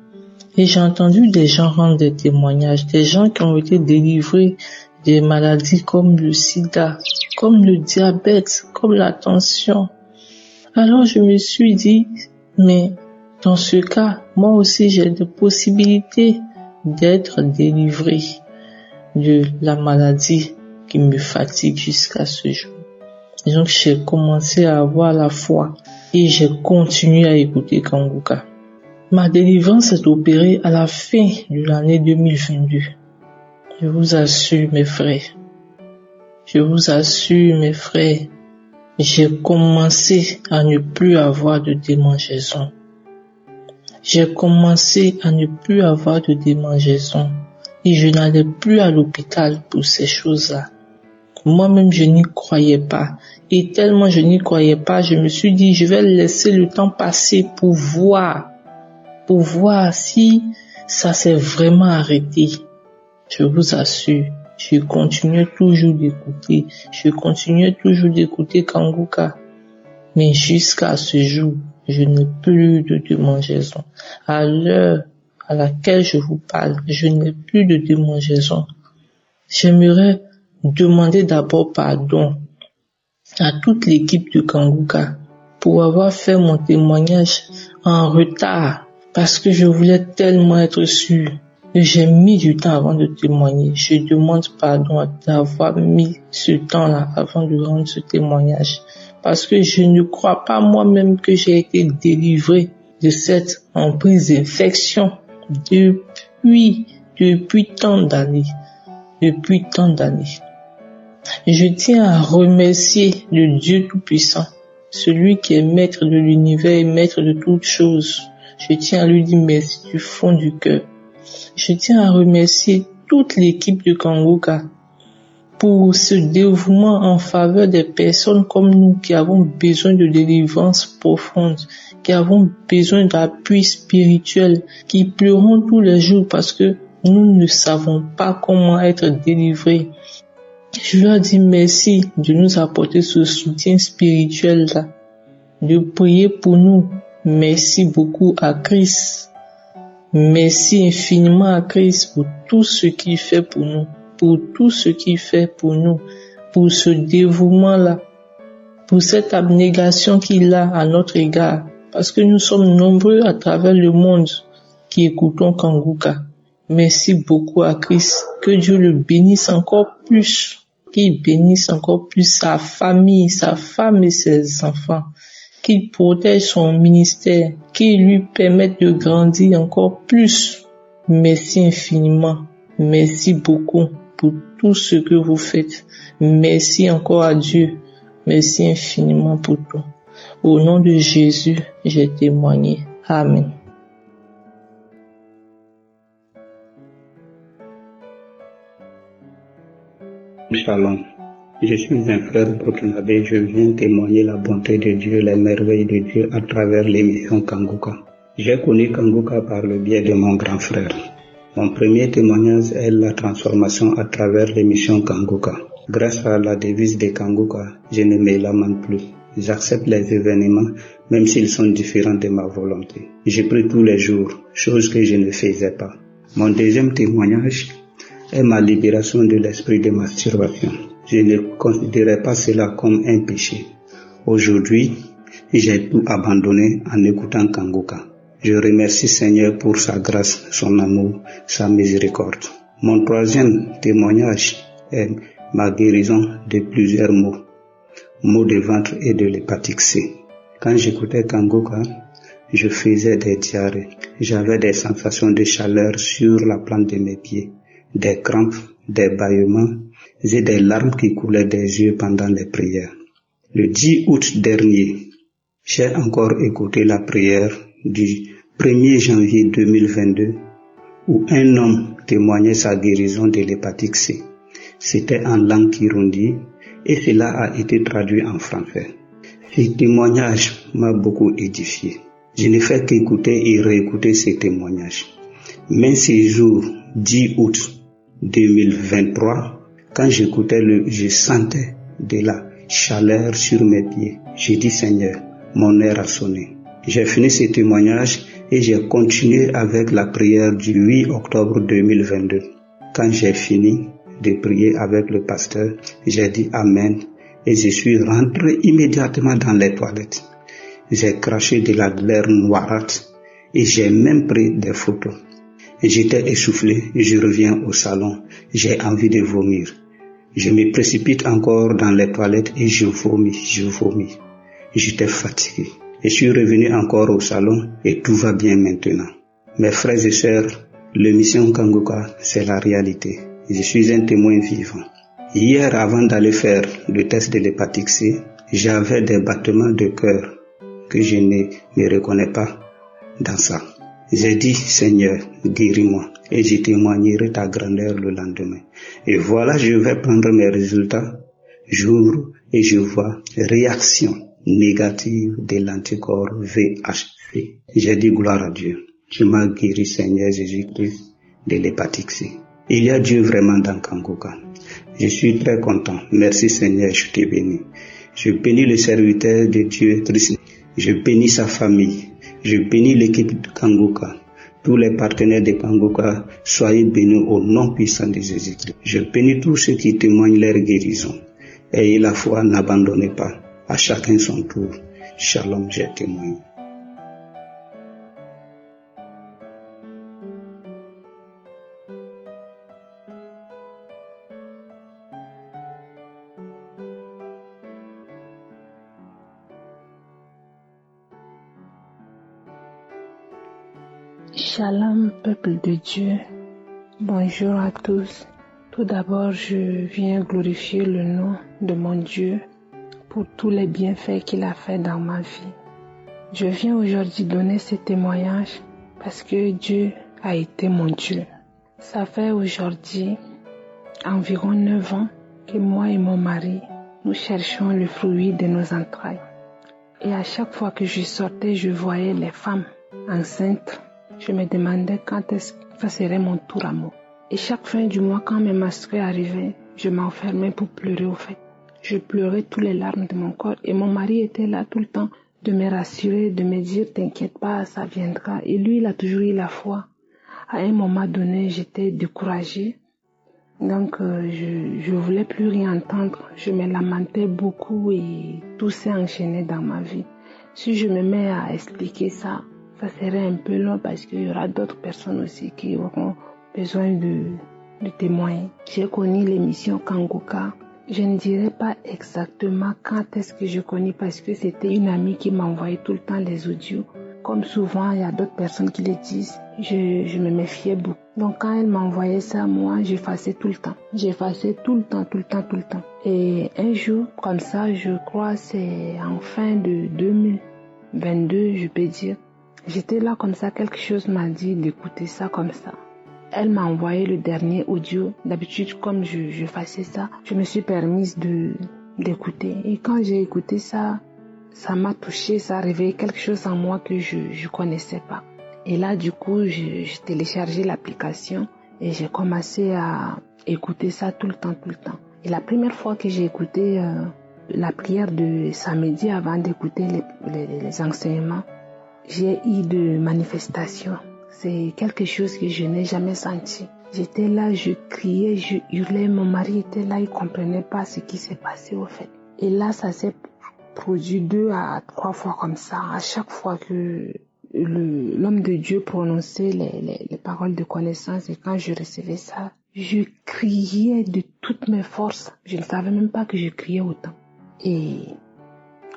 Speaker 11: Et j'ai entendu des gens rendre des témoignages, des gens qui ont été délivrés des maladies comme le sida, comme le diabète, comme la tension. Alors je me suis dit, mais dans ce cas, moi aussi j'ai des possibilités d'être délivré de la maladie qui me fatigue jusqu'à ce jour. Et donc j'ai commencé à avoir la foi et j'ai continué à écouter Kanguka. Ma délivrance s'est opérée à la fin de l'année 2022. Je vous assure mes frères, j'ai commencé à ne plus avoir de démangeaison. Et je n'allais plus à l'hôpital pour ces choses-là. Moi-même, je n'y croyais pas. Et tellement je n'y croyais pas, je me suis dit, je vais laisser le temps passer pour voir si ça s'est vraiment arrêté. Je vous assure, je continuais toujours d'écouter Kanguka. Mais jusqu'à ce jour, je n'ai plus de démangeaison. À l'heure à laquelle je vous parle, je n'ai plus de démangeaison. J'aimerais demander d'abord pardon à toute l'équipe de Kanguka pour avoir fait mon témoignage en retard parce que je voulais tellement être sûr. J'ai mis du temps avant de témoigner. Je demande pardon d'avoir mis ce temps-là avant de rendre ce témoignage. Parce que je ne crois pas moi-même que j'ai été délivré de cette emprise d'infection depuis tant d'années. Je tiens à remercier le Dieu Tout-Puissant, celui qui est maître de l'univers et maître de toutes choses. Je tiens à lui dire merci du fond du cœur. Je tiens à remercier toute l'équipe de Kanguka pour ce dévouement en faveur des personnes comme nous qui avons besoin de délivrance profonde, qui avons besoin d'appui spirituel, qui pleurons tous les jours parce que nous ne savons pas comment être délivrés. Je leur dis merci de nous apporter ce soutien spirituel-là, de prier pour nous. Merci beaucoup à Christ. Merci infiniment à Christ pour tout ce qu'il fait pour nous, pour ce dévouement-là, pour cette abnégation qu'il a à notre égard, parce que nous sommes nombreux à travers le monde qui écoutons Kanguka. Merci beaucoup à Christ, que Dieu le bénisse encore plus, qu'il bénisse encore plus sa famille, sa femme et ses enfants, qu'il protège son ministère, qu'il lui permette de grandir encore plus. Merci infiniment, merci beaucoup pour tout ce que vous faites. Merci encore à Dieu, merci infiniment pour tout. Au nom de Jésus, j'ai témoigné. Amen.
Speaker 17: Shalom. Je suis un frère burkinabé, je viens témoigner la bonté de Dieu, les merveilles de Dieu à travers l'émission Kanguka. J'ai connu Kanguka par le biais de mon grand frère. Mon premier témoignage est la transformation à travers l'émission Kanguka. Grâce à la devise de Kanguka, je ne me lamente plus. J'accepte les événements, même s'ils sont différents de ma volonté. Je prie tous les jours, chose que je ne faisais pas. Mon deuxième témoignage est ma libération de l'esprit de masturbation. Je ne considérais pas cela comme un péché. Aujourd'hui, j'ai tout abandonné en écoutant Kanguka. Je remercie Seigneur pour sa grâce, son amour, sa miséricorde. Mon troisième témoignage est ma guérison de plusieurs maux de ventre et de l'hépatite C. Quand j'écoutais Kanguka, je faisais des diarrhées. J'avais des sensations de chaleur sur la plante de mes pieds, des crampes, des bâillements et des larmes qui coulaient des yeux pendant les prières. Le 10 août dernier, j'ai encore écouté la prière du 1er janvier 2022 où un homme témoignait sa guérison de l'hépatite C. C'était en langue kirundi et cela a été traduit en français. Ce témoignage m'a beaucoup édifié. Je ne fais qu'écouter et réécouter ces témoignages. Mais ce jour 10 août 2023, quand j'écoutais je sentais de la chaleur sur mes pieds. J'ai dit Seigneur, mon heure a sonné. J'ai fini ce témoignage et j'ai continué avec la prière du 8 octobre 2022. Quand j'ai fini de prier avec le pasteur, j'ai dit Amen et je suis rentré immédiatement dans les toilettes. J'ai craché de la glaire noirâtre et j'ai même pris des photos. J'étais essoufflé, je reviens au salon, j'ai envie de vomir. Je me précipite encore dans les toilettes et je vomis. J'étais fatigué. Je suis revenu encore au salon et tout va bien maintenant. Mes frères et sœurs, l'émission Kanguka, c'est la réalité. Je suis un témoin vivant. Hier, avant d'aller faire le test de l'hépatite C, j'avais des battements de cœur que je ne me reconnais pas dans ça. J'ai dit, Seigneur, guéris-moi et je témoignerai ta grandeur le lendemain. Et voilà, je vais prendre mes résultats. J'ouvre et je vois réaction négative de l'anticorps VHC. J'ai dit, gloire à Dieu. Tu m'as guéri, Seigneur Jésus-Christ, de l'hépatite C. Il y a Dieu vraiment dans Kanguka. Je suis très content. Merci Seigneur, je te bénis. Je bénis le serviteur de Dieu, Christ. Je bénis sa famille. Je bénis l'équipe de Kanguka. Tous les partenaires de Kanguka, soyez bénis au nom puissant de Jésus-Christ. Je bénis tous ceux qui témoignent leur guérison. Ayez la foi, n'abandonnez pas. À chacun son tour. Shalom, j'ai témoigné.
Speaker 18: Shalom, peuple de Dieu. Bonjour à tous. Tout d'abord, je viens glorifier le nom de mon Dieu pour tous les bienfaits qu'il a fait dans ma vie. Je viens aujourd'hui donner ce témoignage parce que Dieu a été mon Dieu. Ça fait aujourd'hui environ 9 ans que moi et mon mari, nous cherchons le fruit de nos entrailles. Et à chaque fois que je sortais, je voyais les femmes enceintes. Je me demandais quand est-ce que ça serait mon tour à moi. Et chaque fin du mois, quand mes menstrues arrivaient, je m'enfermais pour pleurer au fait. Je pleurais toutes les larmes de mon corps et mon mari était là tout le temps de me rassurer, de me dire « T'inquiète pas, ça viendra ». Et lui, il a toujours eu la foi. À un moment donné, j'étais découragée. Donc, je voulais plus rien entendre. Je me lamentais beaucoup et tout s'est enchaîné dans ma vie. Si je me mets à expliquer ça, ça serait un peu long parce qu'il y aura d'autres personnes aussi qui auront besoin de témoigner. J'ai connu l'émission Kanguka. Je ne dirais pas exactement quand est-ce que je connais parce que c'était une amie qui m'envoyait tout le temps les audios. Comme souvent, il y a d'autres personnes qui le disent. Je me méfiais beaucoup. Donc quand elle m'envoyait ça, moi, j'effaçais tout le temps. J'effaçais tout le temps. Et un jour, comme ça, je crois c'est en fin de 2022, je peux dire. J'étais là comme ça, quelque chose m'a dit d'écouter ça comme ça. Elle m'a envoyé le dernier audio. D'habitude, comme je faisais ça, je me suis permise d'écouter. Et quand j'ai écouté ça, ça m'a touché, ça a réveillé quelque chose en moi que je connaissais pas. Et là, du coup, j'ai téléchargé l'application et j'ai commencé à écouter ça tout le temps. Et la première fois que j'ai écouté la prière de samedi avant d'écouter les enseignements, j'ai eu de manifestations. C'est quelque chose que je n'ai jamais senti. J'étais là, je criais, je hurlais. Mon mari était là, il comprenait pas ce qui s'est passé au fait. Et là, ça s'est produit 2 à 3 fois comme ça. À chaque fois que l'homme de Dieu prononçait les paroles de connaissance et quand je recevais ça, je criais de toutes mes forces. Je ne savais même pas que je criais autant. Et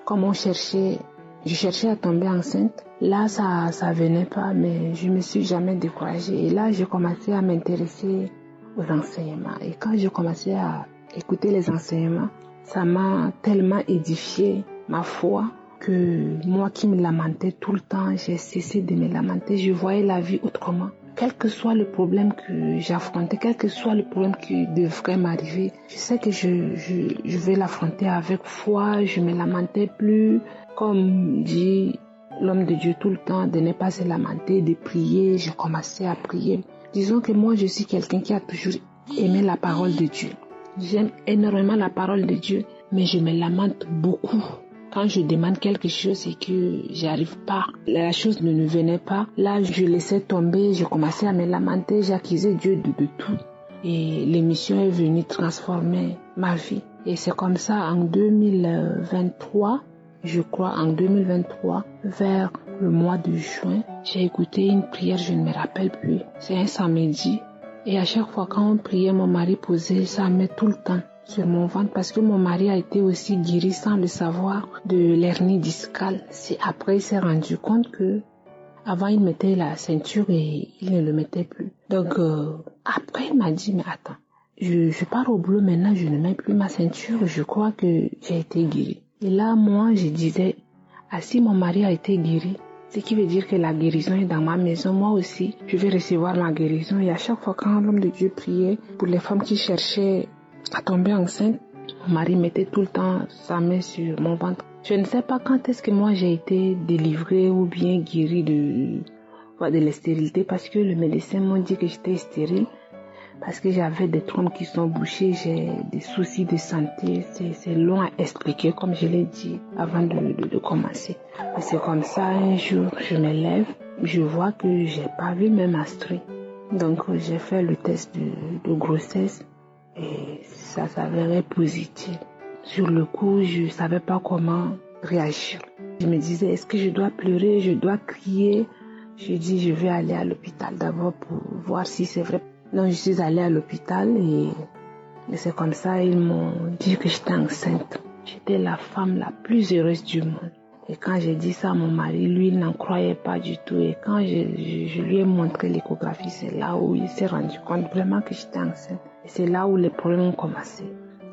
Speaker 18: comme je cherchais à tomber enceinte. Là, ça venait pas, mais je me suis jamais découragée. Et là, j'ai commencé à m'intéresser aux enseignements. Et quand j'ai commencé à écouter les enseignements, ça m'a tellement édifié ma foi que moi qui me lamentais tout le temps, j'ai cessé de me lamenter. Je voyais la vie autrement. quel que soit le problème que j'ai affronté, quel que soit le problème qui devrait m'arriver, je sais que je vais l'affronter avec foi, je ne me lamentais plus. Comme dit l'homme de Dieu tout le temps, de ne pas se lamenter, de prier, je commençais à prier. Disons que moi, je suis quelqu'un qui a toujours aimé la parole de Dieu. J'aime énormément la parole de Dieu, mais je me lamente beaucoup. Quand je demande quelque chose et que j'arrive pas, la chose ne venait pas, là je laissais tomber, je commençais à me lamenter, j'accusais Dieu de tout. Et l'émission est venue transformer ma vie. Et c'est comme ça en 2023, je crois en 2023, vers le mois de juin, j'ai écouté une prière, je ne me rappelle plus. C'est un samedi. Et à chaque fois quand on priait, mon mari posait sa main tout le temps sur mon ventre parce que mon mari a été aussi guéri sans le savoir de l'hernie discale. C'est après il s'est rendu compte que avant il mettait la ceinture et il ne le mettait plus. Donc après il m'a dit mais attends, je pars au boulot maintenant, je ne mets plus ma ceinture, je crois que j'ai été guéri. Et là moi je disais si mon mari a été guéri, ce qui veut dire que la guérison est dans ma maison, moi aussi je vais recevoir ma guérison. Et à chaque fois quand l'homme de Dieu priait pour les femmes qui cherchaient à tomber enceinte, mon mari mettait tout le temps sa main sur mon ventre. Je ne sais pas quand est-ce que moi j'ai été délivrée ou bien guérie de la stérilité parce que le médecin m'a dit que j'étais stérile parce que j'avais des trompes qui sont bouchées, j'ai des soucis de santé. C'est long à expliquer comme je l'ai dit avant de commencer. Mais c'est comme ça, un jour je me lève, je vois que j'ai pas vu mes menstrues. Donc j'ai fait le test de grossesse. Et ça s'avérait positif. Sur le coup, je savais pas comment réagir. Je me disais, est-ce que je dois pleurer, je dois crier? Je dis, je vais aller à l'hôpital d'abord pour voir si c'est vrai. Donc, je suis allée à l'hôpital et c'est comme ça, ils m'ont dit que j'étais enceinte. J'étais la femme la plus heureuse du monde. Et quand j'ai dit ça à mon mari, lui, il n'en croyait pas du tout. Et quand je lui ai montré l'échographie, c'est là où il s'est rendu compte vraiment que j'étais enceinte. Et c'est là où les problèmes ont commencé.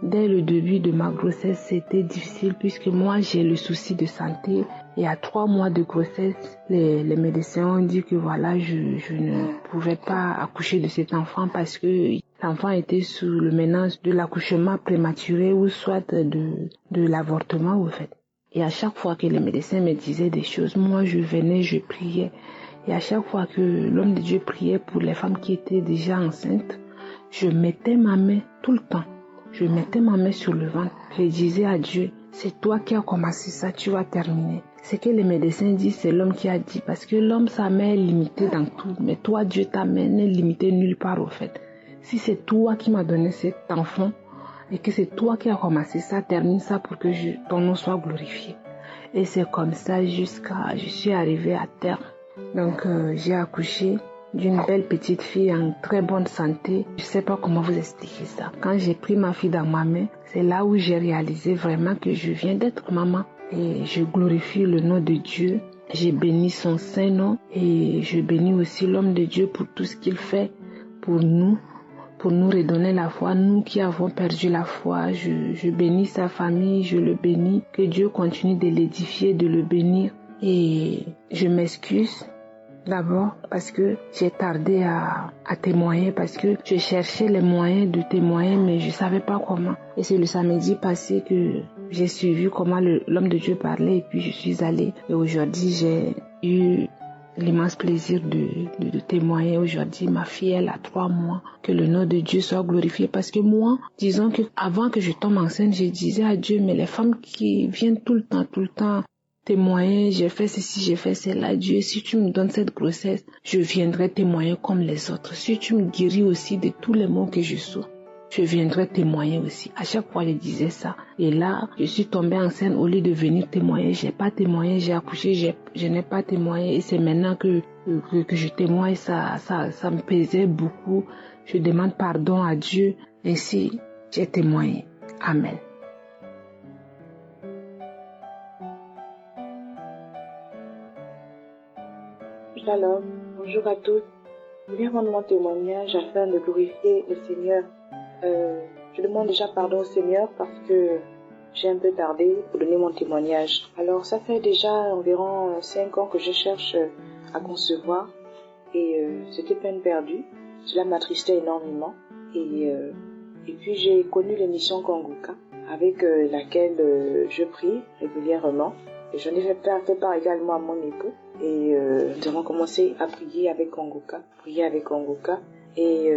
Speaker 18: Dès le début de ma grossesse, c'était difficile puisque moi, j'ai le souci de santé. Et à 3 mois de grossesse, les médecins ont dit que voilà, je ne pouvais pas accoucher de cet enfant parce que l'enfant était sous le menace de l'accouchement prématuré ou soit de l'avortement au fait. Et à chaque fois que les médecins me disaient des choses, moi je venais, je priais. Et à chaque fois que l'homme de Dieu priait pour les femmes qui étaient déjà enceintes, je mettais ma main tout le temps. Je mettais ma main sur le ventre. Je disais à Dieu, c'est toi qui as commencé ça, tu vas terminer. Ce que les médecins disent, c'est l'homme qui a dit. Parce que l'homme, sa main est limitée dans tout. Mais toi, Dieu, ta main n'est limitée nulle part au fait. Si c'est toi qui m'as donné cet enfant, et que c'est toi qui as commencé ça, termine ça pour que ton nom soit glorifié. Et c'est comme ça jusqu'à je suis arrivée à terme. Donc j'ai accouché d'une belle petite fille en très bonne santé. Je sais pas comment vous expliquer ça. Quand j'ai pris ma fille dans ma main, c'est là où j'ai réalisé vraiment que je viens d'être maman. Et je glorifie le nom de Dieu. J'ai béni son saint nom et je bénis aussi l'homme de Dieu pour tout ce qu'il fait pour nous redonner la foi, nous qui avons perdu la foi. Je bénis sa famille, je le bénis, que Dieu continue de l'édifier, de le bénir. Et je m'excuse d'abord parce que j'ai tardé à témoigner, parce que je cherchais les moyens de témoigner, mais je savais pas comment. Et c'est le samedi passé que j'ai suivi comment l'homme de Dieu parlait et puis je suis allée. Et aujourd'hui, j'ai eu l'immense plaisir de témoigner aujourd'hui. Ma fille, elle a 3 mois. Que le nom de Dieu soit glorifié. Parce que moi, disons que avant que je tombe enceinte, je disais à Dieu, mais les femmes qui viennent tout le temps témoigner, j'ai fait ceci, j'ai fait cela. Dieu, si tu me donnes cette grossesse, je viendrai témoigner comme les autres. Si tu me guéris aussi de tous les maux que je souffre, je viendrai témoigner aussi. À chaque fois, je disais ça. Et là, je suis tombée enceinte au lieu de venir témoigner. J'ai pas témoigné, j'ai accouché, je n'ai pas témoigné. Et c'est maintenant que je témoigne, ça me pesait beaucoup. Je demande pardon à Dieu. Ainsi, j'ai témoigné. Amen.
Speaker 19: Shalom, bonjour à tous. Je viens rendre mon témoignage afin de glorifier le Seigneur. Je demande déjà pardon au Seigneur parce que j'ai un peu tardé pour donner mon témoignage. Alors ça fait déjà environ 5 ans que je cherche à concevoir et c'était peine perdue. Cela m'attristait énormément et puis j'ai connu l'émission Kanguka avec laquelle je prie régulièrement. Et j'en ai fait part également à mon époux et nous avons commencé à prier avec Kanguka, et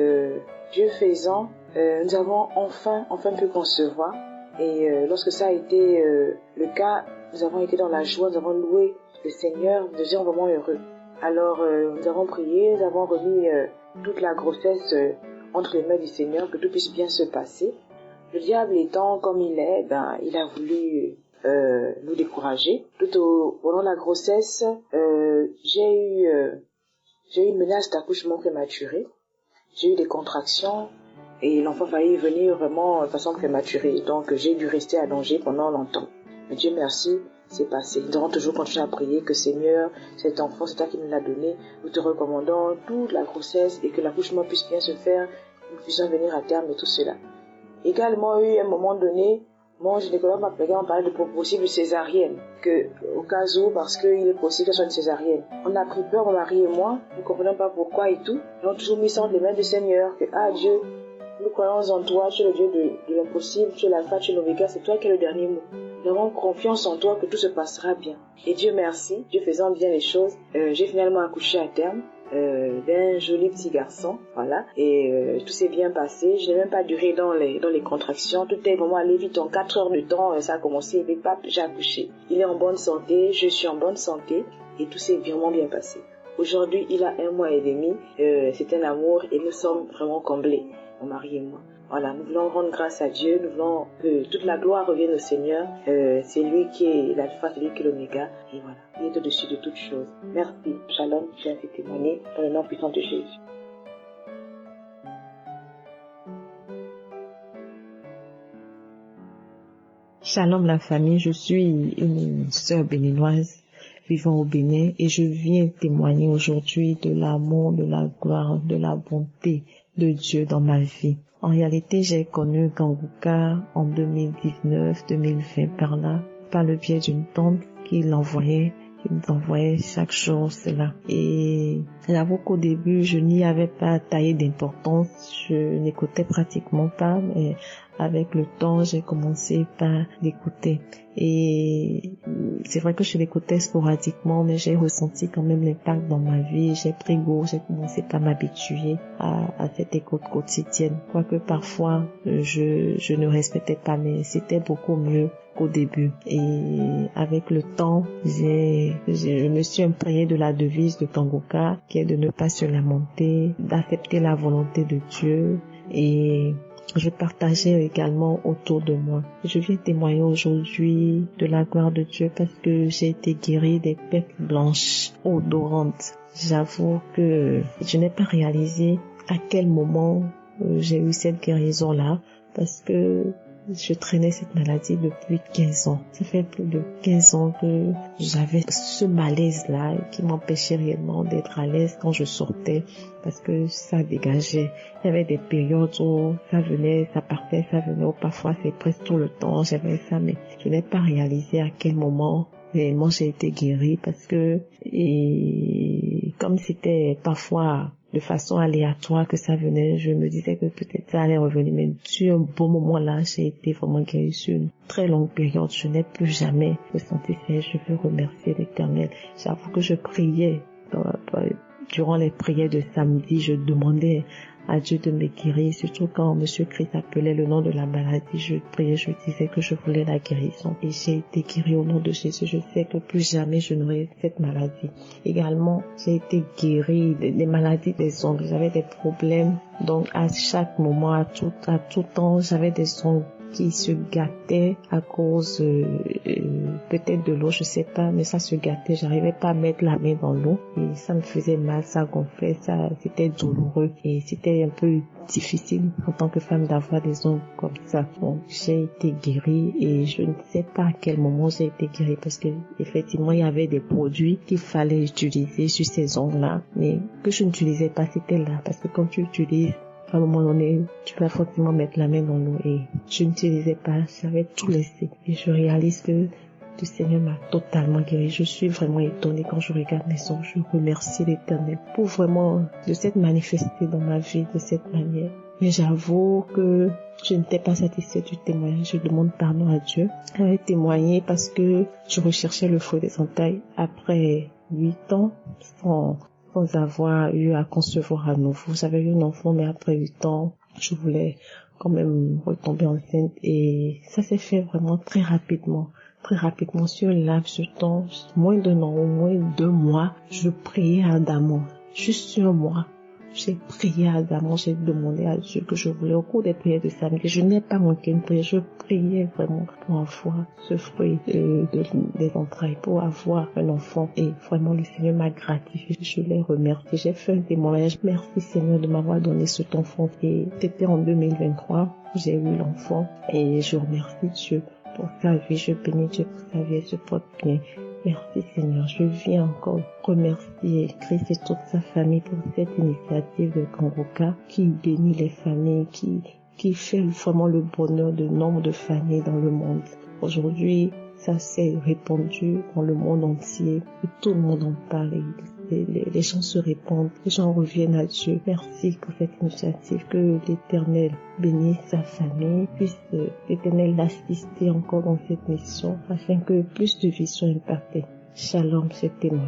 Speaker 19: Dieu faisant, nous avons enfin pu concevoir. Et lorsque ça a été le cas, nous avons été dans la joie, nous avons loué le Seigneur, nous étions vraiment heureux. Alors nous avons prié, nous avons remis toute la grossesse entre les mains du Seigneur, que tout puisse bien se passer. Le diable étant comme il est, il a voulu nous décourager. Pendant la grossesse, j'ai eu une menace d'accouchement prématuré. J'ai eu des contractions et l'enfant faillit venir vraiment de façon prématurée. Donc j'ai dû rester allongée pendant longtemps. Mais Dieu merci, c'est passé. Nous devons toujours continuer à prier que Seigneur, cet enfant, c'est toi qui nous l'as donné. Nous te recommandons toute la grossesse et que l'accouchement puisse bien se faire, que nous puissions venir à terme et tout cela. Également, eu à un moment donné, mon gynécologue m'a parlé de possible césarienne, que au cas où, parce qu'il est possible que ce soit une césarienne. On a pris peur, mon mari et moi, nous ne comprenons pas pourquoi et tout. Nous avons toujours mis ça entre les mains du Seigneur, que Dieu, nous croyons en toi, tu es le Dieu de l'impossible, tu es l'alpha, tu es l'oméga, c'est toi qui es le dernier mot. Nous avons confiance en toi que tout se passera bien. Et Dieu merci, Dieu faisant bien les choses, j'ai finalement accouché à terme d'un joli petit garçon, voilà, et tout s'est bien passé. Je n'ai même pas duré dans les contractions, tout est vraiment allé vite. En 4 heures de temps, ça a commencé, et puis j'ai accouché. Il est en bonne santé, je suis en bonne santé, et tout s'est vraiment bien passé. Aujourd'hui, il a 1 mois et demi, c'est un amour, et nous sommes vraiment comblés, mon mari et moi. Voilà, nous voulons rendre grâce à Dieu, nous voulons que toute la gloire revienne au Seigneur. C'est lui qui est l'alpha, c'est lui qui est l'oméga, et voilà, il est au-dessus de toutes choses. Merci, shalom, je viens de témoigner dans le nom puissant de Jésus.
Speaker 11: Shalom la famille, je suis une sœur béninoise vivant au Bénin et je viens témoigner aujourd'hui de l'amour, de la gloire, de la bonté de Dieu dans ma vie. En réalité, j'ai connu Kanguka en 2019-2020 par là, par le biais d'une tante qui nous envoyait chaque jour cela. Et j'avoue qu'au début, je n'y avais pas taillé d'importance, je n'écoutais pratiquement pas, mais avec le temps, j'ai commencé par l'écouter. Et c'est vrai que je l'écoutais sporadiquement, mais j'ai ressenti quand même l'impact dans ma vie. J'ai pris goût, j'ai commencé par m'habituer à cette écoute quotidienne. Quoique parfois, je ne respectais pas, mais c'était beaucoup mieux qu'au début. Et avec le temps, je me suis imprégnée de la devise de Kanguka, qui est de ne pas se lamenter, d'accepter la volonté de Dieu, et je partageais également autour de moi. Je viens témoigner aujourd'hui de la gloire de Dieu parce que j'ai été guérie des perles blanches odorantes. J'avoue que je n'ai pas réalisé à quel moment j'ai eu cette guérison-là, parce que je traînais cette maladie depuis 15 ans. Ça fait plus de 15 ans que j'avais ce malaise-là qui m'empêchait réellement d'être à l'aise quand je sortais, parce que ça dégageait. Il y avait des périodes où ça venait, ça partait, ça venait, ou parfois c'est presque tout le temps, j'avais ça, mais je n'ai pas réalisé à quel moment réellement j'ai été guérie, parce que, et comme c'était parfois de façon aléatoire que ça venait, je me disais que peut-être ça allait revenir, mais sur un bon moment là, j'ai été vraiment guérie sur une très longue période. Je n'ai plus jamais ressenti ça. Je veux remercier l'Éternel. J'avoue que je priais durant les prières de samedi, je demandais à Dieu de me guérir, surtout quand Monsieur Christ appelait le nom de la maladie, je priais, je disais que je voulais la guérison, et j'ai été guérie au nom de Jésus. Je sais que plus jamais je n'aurai cette maladie. Également, j'ai été guérie des maladies des ongles. J'avais des problèmes, donc à chaque moment, à tout temps, j'avais des ongles qui se gâtaient à cause peut-être de l'eau, je sais pas, mais ça se gâtait. J'arrivais pas à mettre la main dans l'eau et ça me faisait mal, ça gonflait, ça, c'était douloureux et c'était un peu difficile en tant que femme d'avoir des ongles comme ça. Donc j'ai été guérie et je ne sais pas à quel moment j'ai été guérie, parce que effectivement il y avait des produits qu'il fallait utiliser sur ces ongles-là, mais que je n'utilisais pas, c'était là, parce que quand tu utilises, à un moment donné, tu vas forcément mettre la main dans l'eau, et je n'utilisais pas, j'avais tout laissé. Et je réalise que
Speaker 20: Le Seigneur m'a totalement guéri. Je suis vraiment étonnée quand je regarde mes ongles. Je remercie l'Éternel pour vraiment de s'être manifesté dans ma vie de cette manière. Mais j'avoue que je n'étais pas satisfaite du témoignage. Je demande pardon à Dieu. J'avais témoigné parce que je recherchais le fruit des entailles après 8 ans sans avoir eu à concevoir à nouveau. J'avais eu un enfant, mais après 8 ans, je voulais quand même retomber enceinte et ça s'est fait vraiment très rapidement sur un laps de temps, moins d'un an, au moins 2 mois. Je priais ardemment, juste 1 mois. J'ai prié ardemment, j'ai demandé à Dieu que je voulais au cours des prières de samedi. Je n'ai pas manqué une prière, je priais vraiment pour avoir ce fruit des entrailles, pour avoir un enfant. Et vraiment, le Seigneur m'a gratifié. Je l'ai remercié. J'ai fait un témoignage. Merci Seigneur de m'avoir donné cet enfant. Et c'était en 2023. J'ai eu l'enfant. Et je remercie Dieu pour sa vie. Je bénis Dieu pour sa vie et se porte bien. Merci Seigneur, je viens encore remercier Christ et toute sa famille pour cette initiative de Kanguka qui bénit les familles, qui fait vraiment le bonheur de nombre de familles dans le monde. Aujourd'hui, ça s'est répandu dans le monde entier et tout le monde en parle. Les gens se répandent, les gens reviennent à Dieu. Merci pour cette initiative, que l'Éternel bénisse sa famille, puisse l'Éternel l'assister encore dans cette mission afin que plus de vies soient impactées. Shalom, c'est témoin.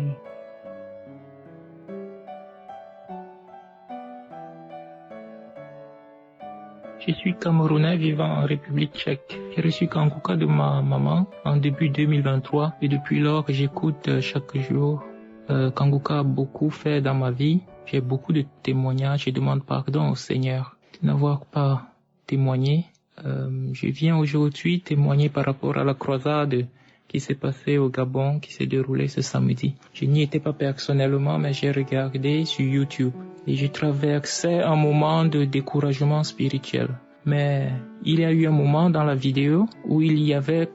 Speaker 21: Je suis Camerounais vivant en République tchèque. J'ai reçu Kanguka de ma maman en début 2023 et depuis lors que j'écoute chaque jour. Kanguka a beaucoup fait dans ma vie. J'ai beaucoup de témoignages. Je demande pardon au Seigneur de n'avoir pas témoigné. Je viens aujourd'hui témoigner par rapport à la croisade qui s'est passée au Gabon, qui s'est déroulée ce samedi. Je n'y étais pas personnellement, mais j'ai regardé sur YouTube et je traversais un moment de découragement spirituel. Mais il y a eu un moment dans la vidéo où il y avait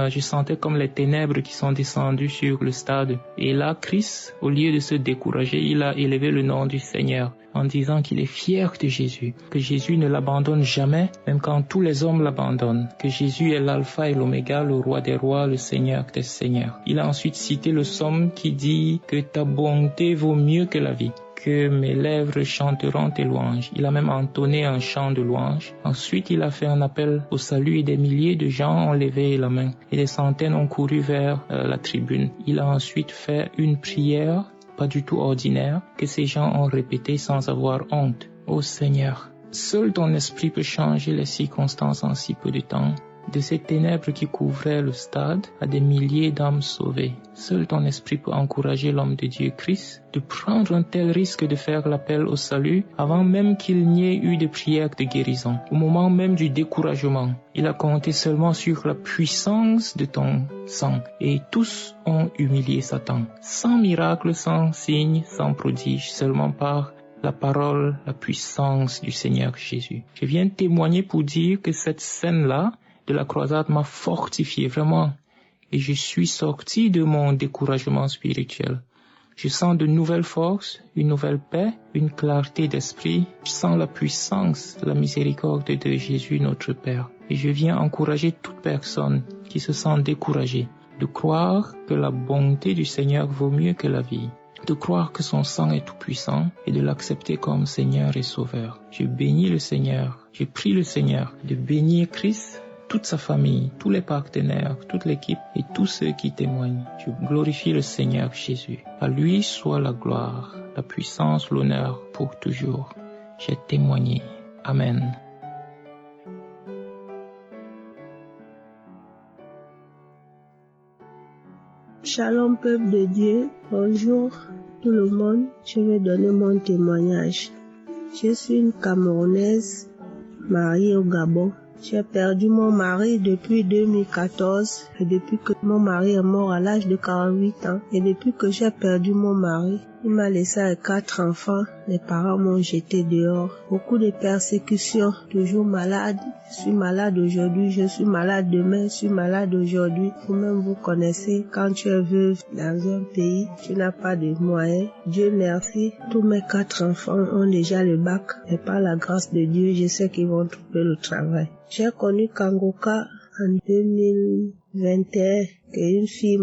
Speaker 21: je sentais comme les ténèbres qui sont descendues sur le stade. Et là, Christ, au lieu de se décourager, il a élevé le nom du Seigneur en disant qu'il est fier de Jésus, que Jésus ne l'abandonne jamais, même quand tous les hommes l'abandonnent, que Jésus est l'alpha et l'oméga, le roi des rois, le Seigneur des seigneurs. Il a ensuite cité le psaume qui dit que ta bonté vaut mieux que la vie, que mes lèvres chanteront tes louanges. Il a même entonné un chant de louange. Ensuite, il a fait un appel au salut et des milliers de gens ont levé la main et des centaines ont couru vers la tribune. Il a ensuite fait une prière pas du tout ordinaire que ces gens ont répétée sans avoir honte. Ô Seigneur, seul ton esprit peut changer les circonstances en si peu de temps. De ces ténèbres qui couvraient le stade à des milliers d'âmes sauvées. Seul ton esprit peut encourager l'homme de Dieu Christ de prendre un tel risque de faire l'appel au salut avant même qu'il n'y ait eu de prière de guérison. Au moment même du découragement, il a compté seulement sur la puissance de ton sang et tous ont humilié Satan. Sans miracle, sans signe, sans prodige, seulement par la parole, la puissance du Seigneur Jésus. Je viens témoigner pour dire que cette scène-là de la croisade m'a fortifié vraiment et je suis sorti de mon découragement spirituel. Je sens de nouvelles forces, une nouvelle paix, une clarté d'esprit. Je sens la puissance, la miséricorde de Jésus notre Père. Et je viens encourager toute personne qui se sent découragée de croire que la bonté du Seigneur vaut mieux que la vie, de croire que son sang est tout puissant et de l'accepter comme Seigneur et Sauveur. Je bénis le Seigneur, je prie le Seigneur de bénir Christ, toute sa famille, tous les partenaires, toute l'équipe et tous ceux qui témoignent. Je glorifie le Seigneur Jésus. À lui soit la gloire, la puissance, l'honneur pour toujours. J'ai témoigné. Amen.
Speaker 22: Shalom peuple de Dieu, bonjour tout le monde, je vais donner mon témoignage. Je suis une Camerounaise mariée au Gabon. J'ai perdu mon mari depuis 2014 et depuis que mon mari est mort à l'âge de 48 ans et depuis que j'ai perdu mon mari, il m'a laissé avec 4 enfants. Les parents m'ont jeté dehors. Beaucoup de persécutions, toujours malade. Je suis malade aujourd'hui, je suis malade demain, je suis malade aujourd'hui. Vous-même vous connaissez, quand tu es veuve dans un pays, tu n'as pas de moyens. Dieu merci, tous mes 4 enfants ont déjà le bac et par la grâce de Dieu, je sais qu'ils vont trouver le travail. J'ai connu Kanguka en 2021 qu'une fille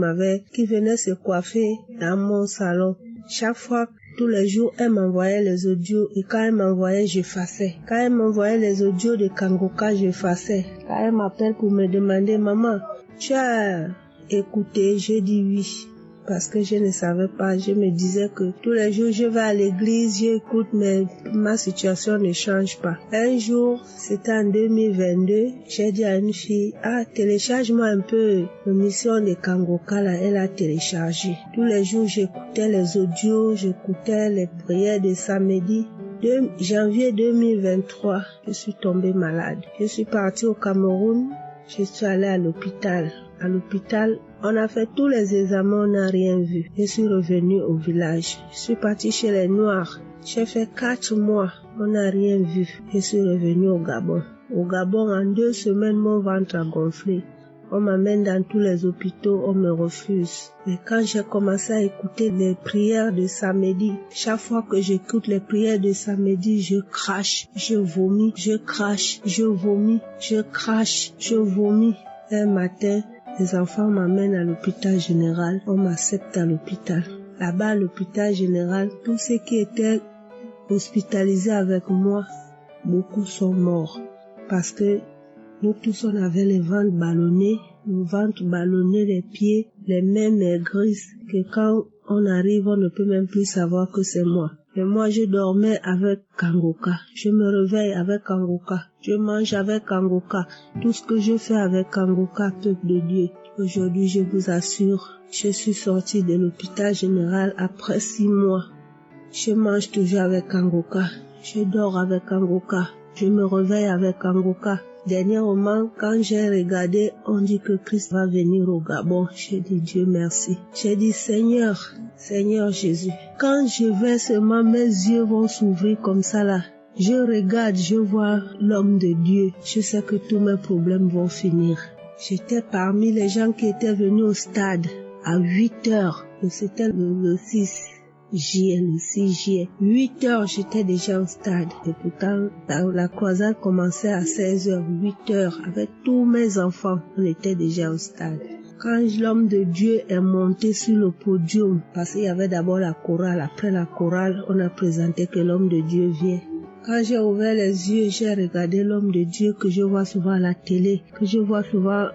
Speaker 22: qui venait se coiffer dans mon salon. Chaque fois, tous les jours, elle m'envoyait les audios et quand elle m'envoyait, j'effaçais. Quand elle m'envoyait les audios de Kangoka, j'effaçais. Quand elle m'appelle pour me demander, maman, tu as écouté? Je dis oui. Parce que je ne savais pas, je me disais que tous les jours je vais à l'église, j'écoute, mais ma situation ne change pas. Un jour, c'était en 2022, j'ai dit à une fille, télécharge-moi un peu l'émission de Kangoka, là, elle a téléchargé. Tous les jours, j'écoutais les audios, j'écoutais les prières de samedi. Janvier 2023, je suis tombée malade. Je suis partie au Cameroun, je suis allée à l'hôpital. À l'hôpital, on a fait tous les examens, on n'a rien vu. Je suis revenue au village. Je suis partie chez les Noirs. J'ai fait 4 mois, on n'a rien vu. Je suis revenue au Gabon. Au Gabon, en 2 semaines, mon ventre a gonflé. On m'amène dans tous les hôpitaux, on me refuse. Et quand j'ai commencé à écouter les prières de samedi, chaque fois que j'écoute les prières de samedi, je crache, je vomis, je crache, je vomis, je crache, je vomis. Un matin, les enfants m'amènent à l'hôpital général, on m'accepte à l'hôpital. Là-bas, à l'hôpital général, tous ceux qui étaient hospitalisés avec moi, beaucoup sont morts. Parce que nous tous, on avait les ventres ballonnés, les pieds, les mains maigrissent, que quand on arrive, on ne peut même plus savoir que c'est moi. Et moi, je dormais avec Kangoka. Je me réveille avec Kangoka. Je mange avec Kangoka. Tout ce que je fais avec Kangoka, peuple de Dieu. Aujourd'hui, je vous assure, je suis sortie de l'hôpital général après 6 mois. Je mange toujours avec Kangoka. Je dors avec Kangoka. Je me réveille avec Kangoka. Dernièrement, quand j'ai regardé, on dit que Christ va venir au Gabon. J'ai dit Dieu merci. J'ai dit Seigneur Jésus, quand je vais seulement, mes yeux vont s'ouvrir comme ça là. Je regarde, je vois l'homme de Dieu. Je sais que tous mes problèmes vont finir. J'étais parmi les gens qui étaient venus au stade à 8 heures. C'était le 6 juillet. 8 heures, j'étais déjà au stade. Et pourtant, la croisade commençait à 16 heures, 8 heures. Avec tous mes enfants, on était déjà au stade. Quand l'homme de Dieu est monté sur le podium, parce qu'il y avait d'abord la chorale, après la chorale, on a présenté que l'homme de Dieu vient. Quand j'ai ouvert les yeux, j'ai regardé l'homme de Dieu que je vois souvent à la télé, que je vois souvent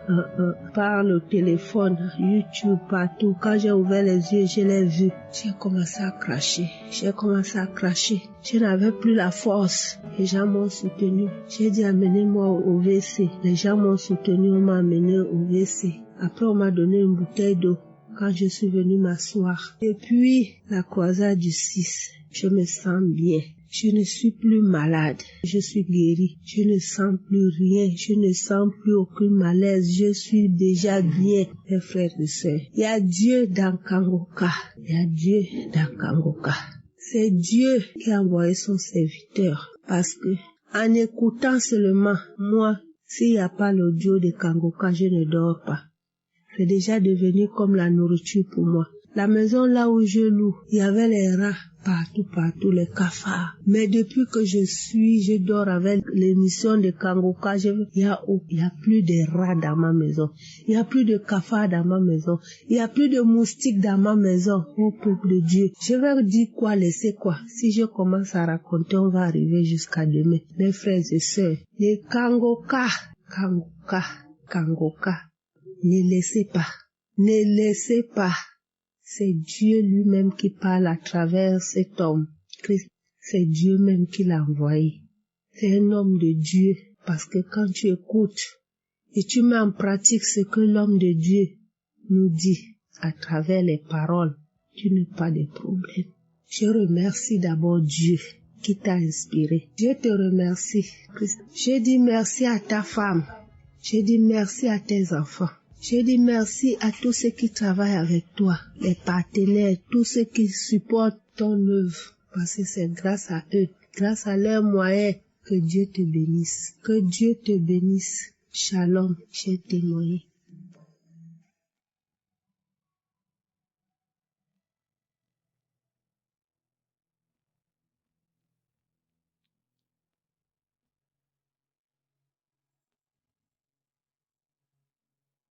Speaker 22: par le téléphone, YouTube, partout. Quand j'ai ouvert les yeux, je l'ai vu. J'ai commencé à cracher. Je n'avais plus la force. Les gens m'ont soutenu. J'ai dit amenez-moi au WC. Les gens m'ont soutenu, on m'a amené au WC. Après, on m'a donné une bouteille d'eau quand je suis venue m'asseoir. Et puis, la croisade du 6, je me sens bien. Je ne suis plus malade. Je suis guérie. Je ne sens plus rien. Je ne sens plus aucun malaise. Je suis déjà bien, mes frères et sœurs. Il y a Dieu dans Kangoka. C'est Dieu qui a envoyé son serviteur. Parce que, en écoutant seulement, moi, s'il n'y a pas l'audio de Kangoka, je ne dors pas. C'est déjà devenu comme la nourriture pour moi. La maison là où je loue, il y avait les rats partout, les cafards. Mais depuis que je dors avec l'émission de Kangoka, il y a plus de rats dans ma maison. Il y a plus de cafards dans ma maison. Il y a plus de moustiques dans ma maison. Oh peuple de Dieu. Je vais dire quoi, laisser quoi. Si je commence à raconter, on va arriver jusqu'à demain. Mes frères et sœurs, les Kangoka. Ne laissez pas. C'est Dieu lui-même qui parle à travers cet homme. Christ, c'est Dieu même qui l'a envoyé. C'est un homme de Dieu. Parce que quand tu écoutes et tu mets en pratique ce que l'homme de Dieu nous dit à travers les paroles, tu n'as pas de problème. Je remercie d'abord Dieu qui t'a inspiré. Je te remercie, Christ. Je dis merci à ta femme. Je dis merci à tes enfants. Je dis merci à tous ceux qui travaillent avec toi, les partenaires, tous ceux qui supportent ton œuvre. Parce que c'est grâce à eux, grâce à leurs moyens, que Dieu te bénisse. Que Dieu te bénisse. Shalom, j'ai témoigné.